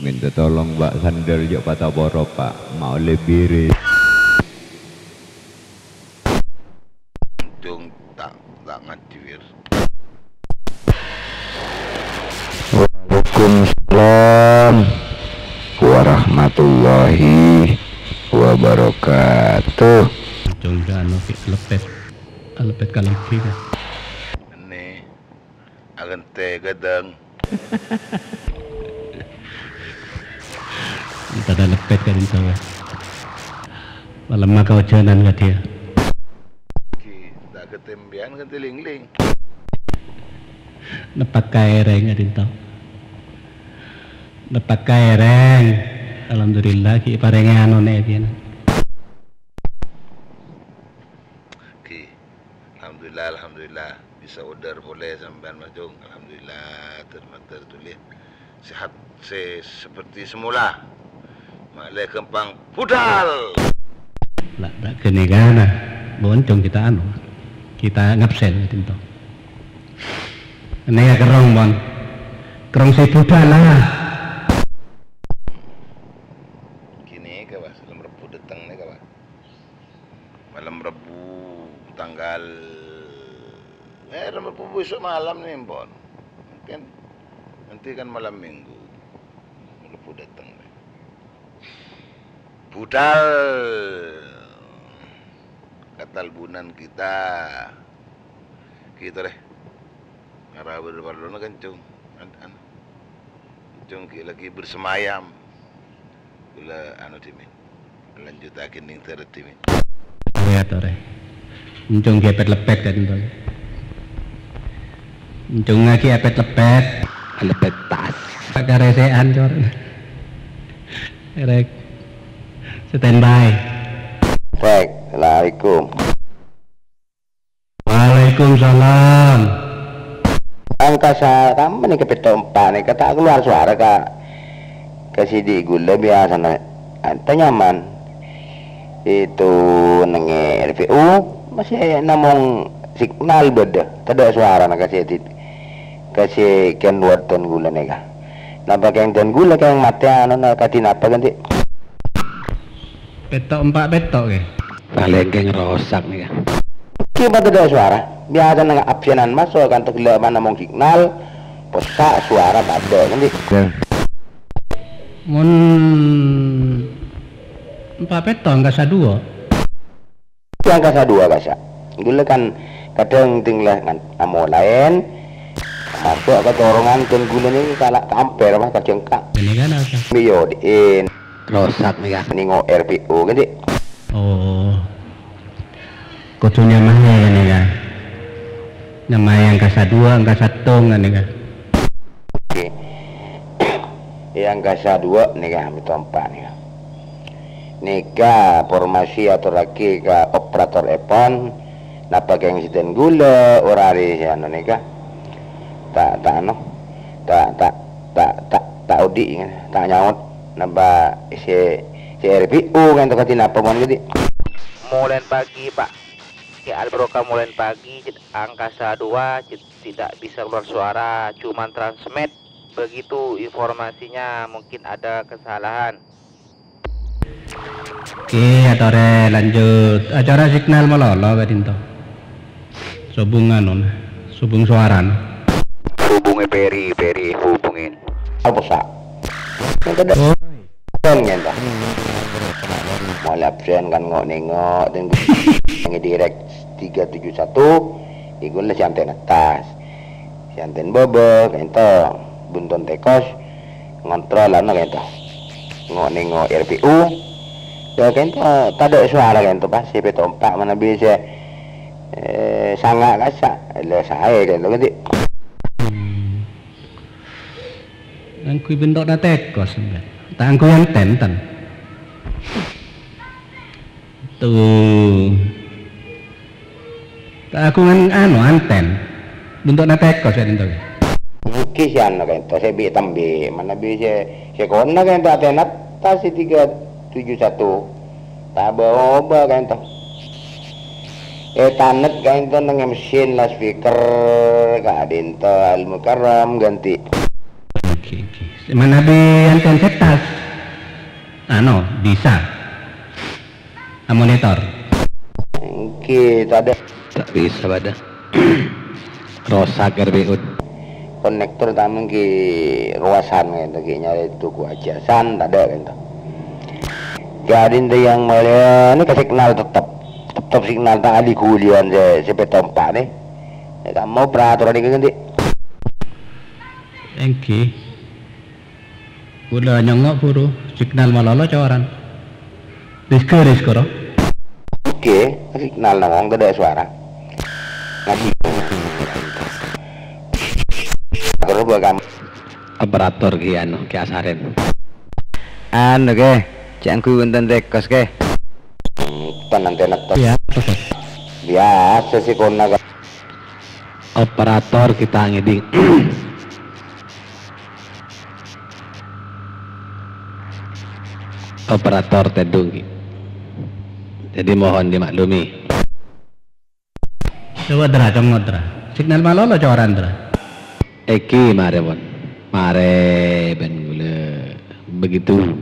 Minta tolong Mbak Sandar jok patah borok Pak, mau lebih Tung tak ngajir. Waalaikumsalam warahmatullahi wabarakatuh. Jongga lepet kalam kira. Ini agente gadang. Kita ada lepet kan insya malam maka wajanan gak dia. Tak ketembian kan tiling-ling. Dapat kaireng gak dintaw. Dapat kaireng. Alhamdulillah ki parengnya anu nek dia. Alhamdulillah bisa order boleh sampean majung. Alhamdulillah tertulis sehat seperti semula. Malai kempang pudal. Lah tak kenegana. Boncong kita anu. Kita ngapsel tinto. Ini ya kerong bon. Kerong si pudal lah. Kini ke Mas, malam Rebu datang nih ke Mas. Malam Rebu tanggal Rebu besok malam nih bon. Kan nanti kan malam Minggu. Rebu datang nih. Budal katalbunan kita deh arah berbalona kan cung lagi bersemayam gula anu timin lanjut akin ning teret timin ya tore cung gepet lepet kan itu cung ngaki epet lepet tas pakai resean cor rek standby. Baik, Assalamualaikum. Waalaikumsalam. Angkasa kamu nih kepetompa nih kata keluar suara ke sidi gula biasa nih. Anta nyaman. Itu nenge RPU masih namung signal beda. Tidak suara nak kasih ken worton gula nih kah. Nampak yang dan gula yang mati anu nak katin apa ganti. Petok 4 petok ke? Palengkeng rosak nih ya. Kita tidak suara. Biasa nang absenan masuk kan tegela mana mau signal. Posak suara pada nanti. Mun 4 petok enggak sadua. Yang kasa dua kasa. Gula kan kadang tinggal kan amo lain. Masuk ke dorongan dan gula ni kalau kamper mah kacengkak. Ini kan apa? Biodin. Rosak nih ya. Ningo RPU kan dik. Oh. Kutunya mana ya nih kan? Nama yang kasa dua, angka satu kan nih kan? Oke. Yang kasa dua nih kan, mitompa nih kan. Nika formasi atau lagi ke operator epon. Napa yang siden gula orari anu nika. Tak udi tak nyaut. Napa si RPU kan tu katin apa mon gede. Mulai pagi Pak, ya Al-Barokah mulai pagi angkasa 2 tidak bisa keluar suara, cuman transmit begitu informasinya, mungkin ada kesalahan. Oke, atore lanjut acara signal melolo kadinto. Subungan subung suaran. Hubungi Peri hubungin. Apa sak? Yang ngenta. Mau absen kan nengok dan yang direct 371 igul lah sianten atas sianten bobo kento bunton tekos ngontrol ano kento nengok RPU ya kento tada suara kento pasti petompak mana bisa sangat kasa le saya kento ganti Angkui bentuk na tekos. Tak angkui anten tan. Tuh. Tak aku anu anten. Bentuk na tekos ya tentu. Mungkin sian na kento saya bi tambi mana bi saya kona kento atenat tasi 371 taboba kento tanet kento dengan mesin lah speaker kadinto Al Mukarram ganti. Oke. Mana bi anten setas ano bisa monitor mungkin ada tak bisa pada rosak RBU konektor tamu ki ruasan gitu ki nyari tuku aja san tak ada gitu jadi yang mulia ini ke signal tetap signal tak ada kulian si petompa nih ya mau peraturan ini ganti engki udah nyongok buru signal malolo coran risko roh oke signal nangong tak ada suara ngaji terus buat kamu operator ki anu ki asaren anu ke jangan ku wonten tekos ke penantian atau ya biasa sih kona operator kita ngeding operator tedung ki jadi mohon dimaklumi coba dra comodra signal malolo coran dra Eki mare bon mare ben gula begitu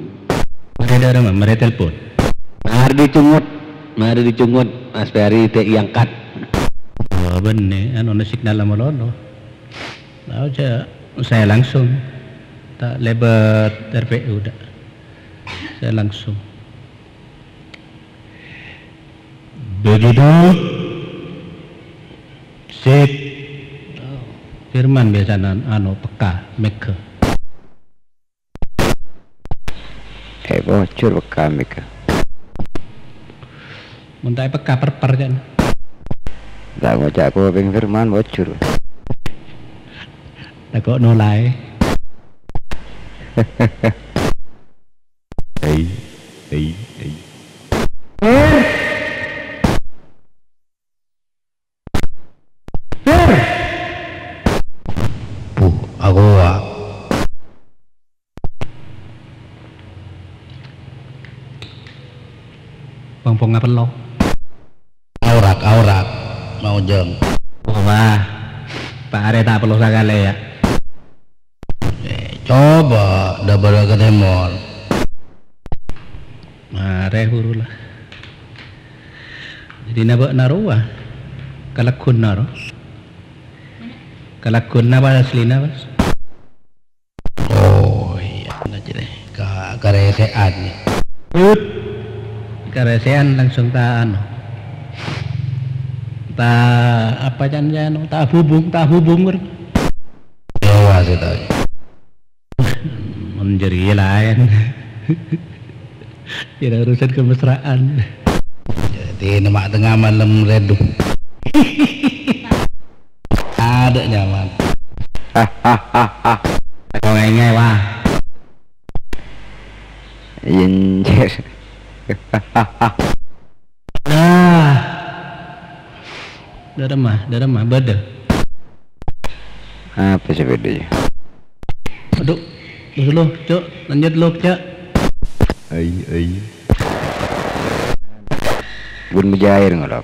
mare ada mare telepon mari dicungut Mas Ferry teh iangkat oh bener anu signal malolo tahu saya langsung tak lebat RPU dah saya langsung begitu sip Firman biasanya anu peka meka bocor peka meka muntai peka perper kan tak ngocak aku ping Firman bocor tak kok nolai Aku pong apa lo aurak mau jeng wah Pak Are tak perlu sekali ya coba double ke temor mare huru lah jadi nabak naruah kalakun naro kalakun apa asli nabas oh iya aja deh karesean nih karesean langsung tak apa jangan tak hubung ya sih tahu menjadi lain tidak urusan kemesraan jadi nama tengah malam redup ada nyaman kau ngai wah injer dah remah beda apa sih bedanya aduh dulu cok lanjut lu cok bun mujair ngorok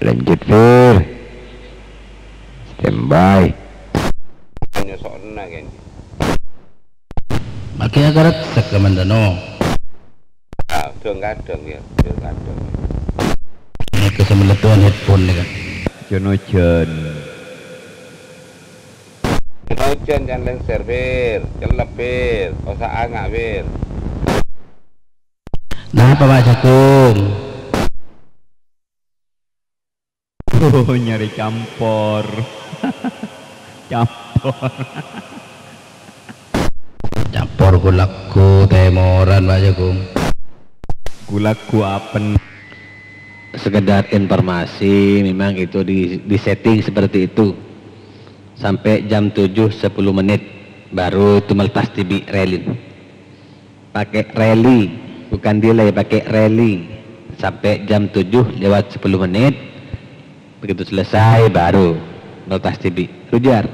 lanjut Fir standby nyosokna kan makanya karet sekamandano dong kadang ya ini kesemeletuan headphone nih kan Jonojen jangan lengser bir celep bir osa angak bir nah apa Pak Jagung nyari campur campur gulaku temoran Pak Jagung gulaku apen sekedar informasi, memang itu di setting seperti itu sampai jam 7:10 menit baru itu melepas TV relin, pakai rally bukan delay, pakai rally sampai jam 7:10 menit, begitu selesai baru melepas TV. Rujar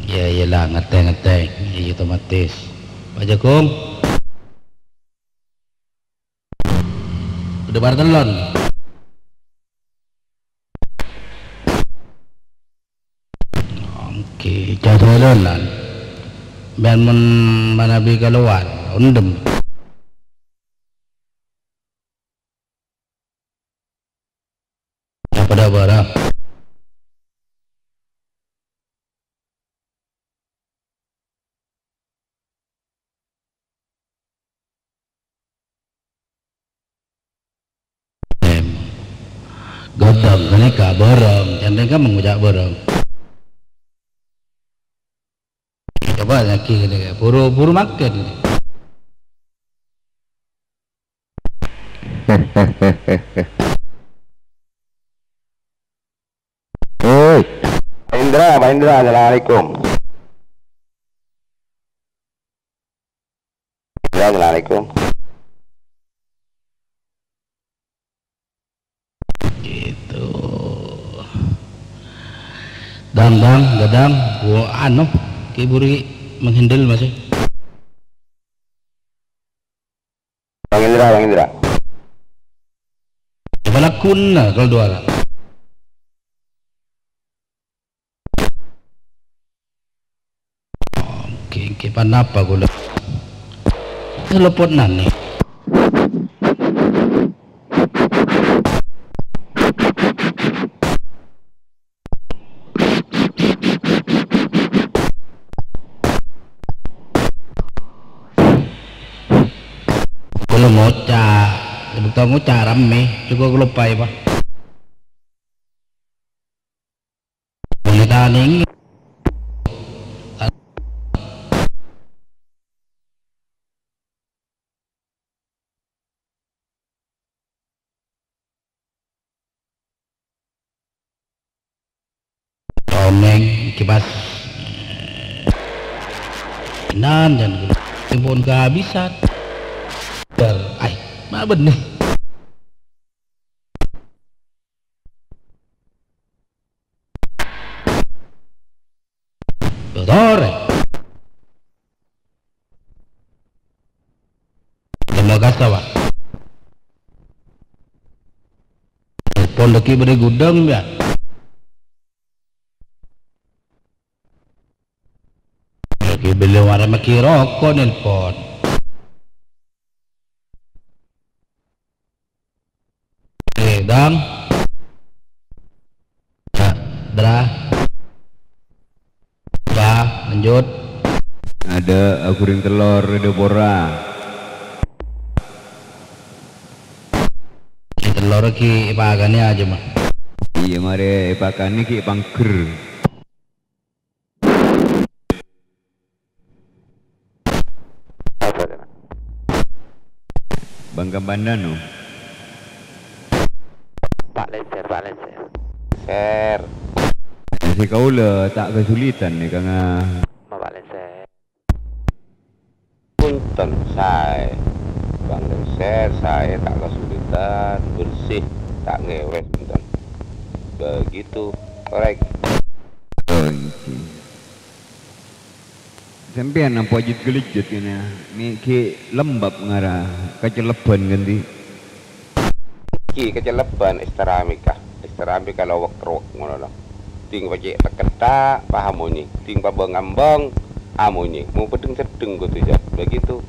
ya iyalah, ngeteng ya otomatis. Pak Jagung udah bar telon. Oke, jadwalan ben men manabi keluar undem. Apa dah barang? Godong kenika borong, jangan kan mengujak borong. Coba lagi ni, buru makan ni. Hei, Pak Indra, assalamualaikum. Assalamualaikum. Gitu. Gadang, gua anu, kiburi menghandle masih. Bang Indra. Coba lakun lah kalau dua lah. Oke, panapa gula. Telepon nani. Kalau ngocah rame juga lupa ya Pak. Boleh taning. Omeng kipas nan dan telepon kehabisan. Ay, mana benih? Betul. Semoga sawa. Telepon lagi pada gudang ya. Lagi beli warna maki rokok nelpon. Dang, lanjut. Ada akuring telur, ada bora. Telur ki ipakannya aja mah. Iya mare ipakannya ki pangker. Bangka Bandano. Pak Lenser. Ser. Si kau le tak kesulitan ni karena. Pak Lenser. Punten saya, Bang Lenser, saya tak kesulitan, bersih, tak ngewes, punten. Begitu, korek. Sampai nampak jut gelejut ini, ni ki lembab ngara, keceleban ganti. Ki keceleban isteramika lawak teruk ngono lho. Ting pacik teketa paham munyi, ting pabengambang amunyi, mau pedeng sedeng gitu ya. Begitu.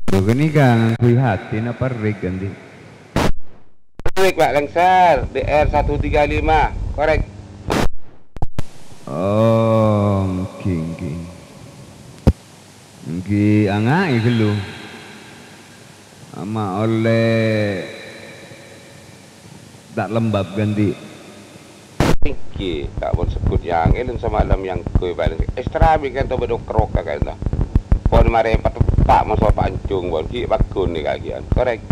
Begini kan kui hati napa rig ganti. Rig Pak Lengser, DR 135, korek. Oh, Ngi angai gelu. Ama oleh tak lembab ganti. Tinggi, tak pun sebut yang elin semalam yang kue balik. Estrabi kan tu bedok kerok kan dah. Pon mare tak masuk pancung bon ki bakun ni kagian. Korek.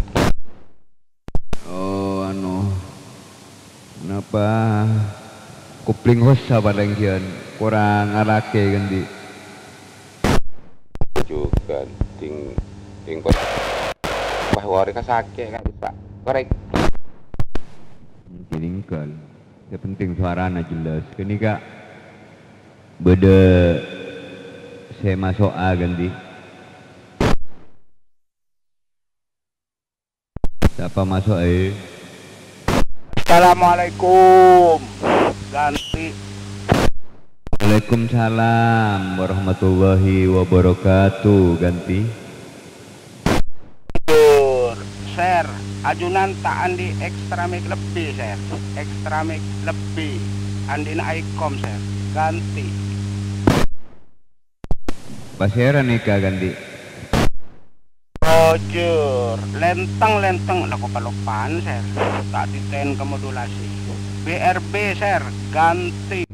apa kupling hosa paling kian kurang arake ganti juga ting bahwa mereka sakit kan bisa korek kiningkal yang penting suaranya jelas kini kak beda saya masuk A ganti siapa masuk A. Assalamualaikum ganti. Waalaikumsalam warahmatullahi wabarakatuh ganti. Share ajunan tak andi ekstra mic lebih share ekstra mic lebih andi na ikom share ganti. Pasera nikah ganti. Roger lenteng laku palupaan share tak diten kemodulasi BRB share ganti.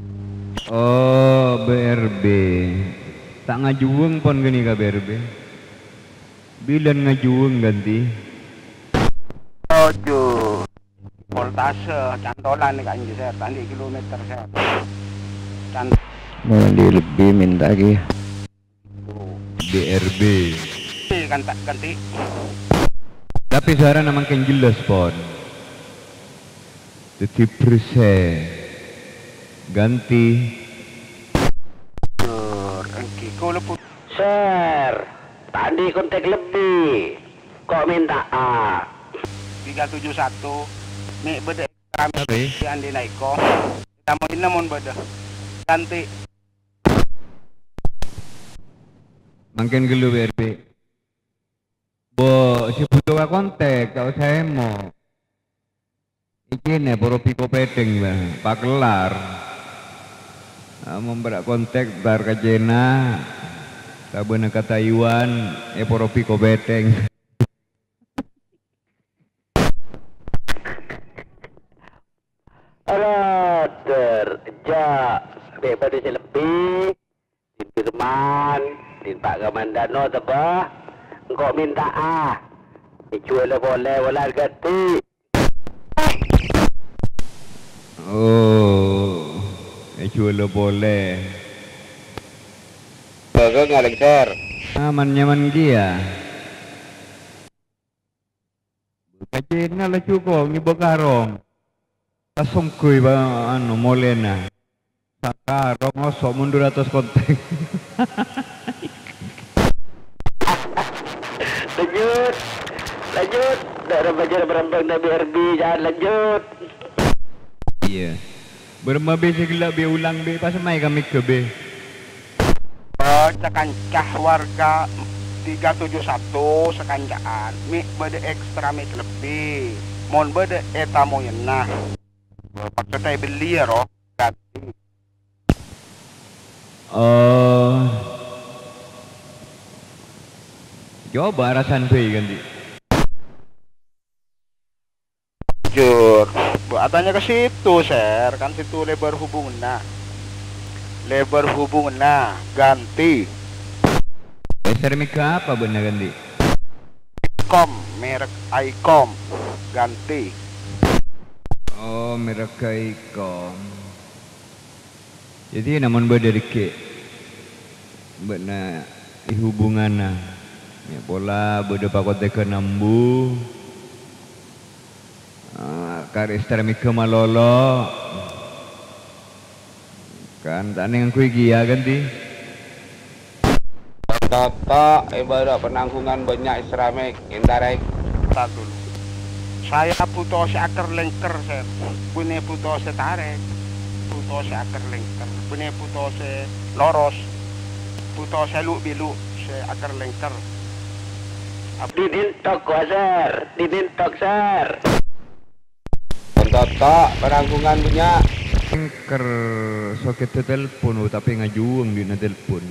Oh BRB tak ngajueng pon gini ka BRB bilan ngajueng ganti. Roger voltase cantolan nih kan share tadi kilometer share Mandi lebih minta lagi. BRB kan tak ganti. Tapi suara makin jelas pon. 30% ganti. Share tadi kontak lebih kok minta A 371 nih beda kami andi naiko namun beda ganti. Makin gelu BRB bo si butuh kontak kau saya mau iki poro piko pedeng bah pakelar memberak kontak bar kajena kabena ke Taiwan poro piko pedeng. Roder ja bebas di lebih di Firman di Pak Kamandano tebah engkau minta A dijual boleh walau ganti. Oh jual boleh bagus ngaling share aman nyaman dia kacina lah cukup ngibo karong langsung kui ba anu molena sakarong ngosok mundur atas kontek. lanjut darah belajar berembang dari BRB jangan lanjut. Iya berma B segala B ulang B pas mai kami ke B. Sekancah warga 371 sekancaan mi beda ekstra mi lebih mon beda eta mo yenah pakai beli ya roh ganti. Coba rasan B ganti. Jujur buatannya ke situ share kan situ lebar hubungan ganti. Share mika apa benar ganti? Icom merek Icom ganti. Oh merek Icom jadi namun beda dikit benar hubungan ya pola beda pakot ke nambu karistar mika malolo kan taneng kui gia ganti. Toto ibadah penanggungan banyak Islamic indirect satu saya puto si akar lengker saya punya puto si tarik puto si akar lengker punya puto si loros puto si lu bilu si akar lengker didintok wajar didintok sar Toto penanggungan banyak lengker soket telepon tapi ngajuang di telepon.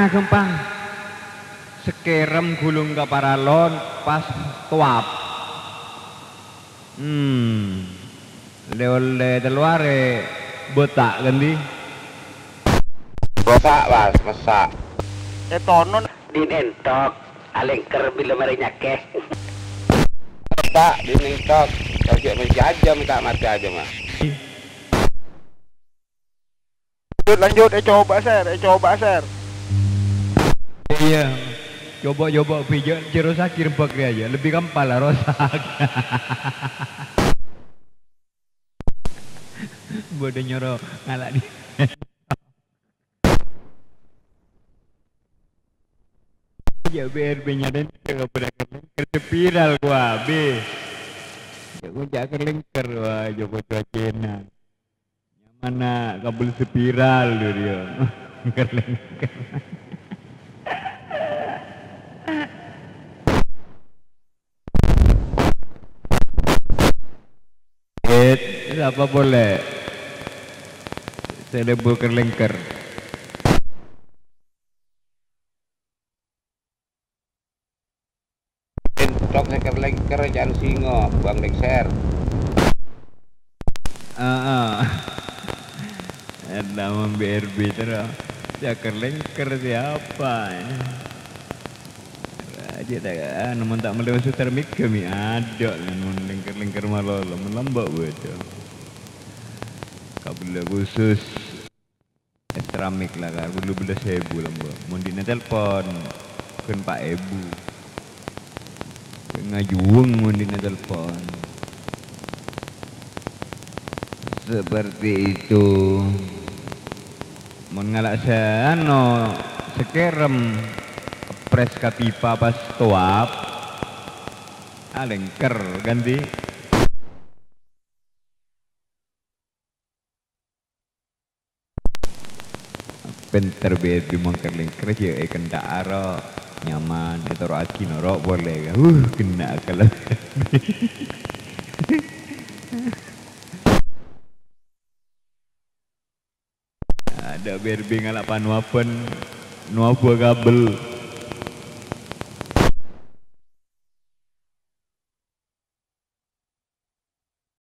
Gampang sekerem gulung ke paralon pas tuap le teluare botak ganti botak mas masak tonon dinentok alengker bila marinya ke botak dinentok Kalau cek menjajah minta mati aja mah. Lanjut, coba share. Iya, coba pijak Cirosaki rembak dia aja, lebih gampang lah rosak. Bodoh nyoro ngalak di. Ya BRB-nya dan nggak pernah kerja viral gua B. Ya gua jangan lengker wah Joko Cina. Yang mana kabel spiral tuh dia. Lengker. Apa boleh? Saya bukan lengker. Top lengker jangan singo, Bang Dexer. Ada BRB terus. Jakar lengker siapa? Aja tak, namun tak melewas termik kami ada namun lengker malah melambak betul. Kabel khusus keramik lah kan, dulu 12.000 lambak. Mundina telepon, kan Pak Ebu. Ngajuang mundina telepon. Seperti itu. Mun ngalak sekerem pres kapipa pas toap lengker ganti penter BRB mangker lengker aja kena aro nyaman itu aki norok boleh kan kena kalau ada BRB ngalak panuapan nuapu kabel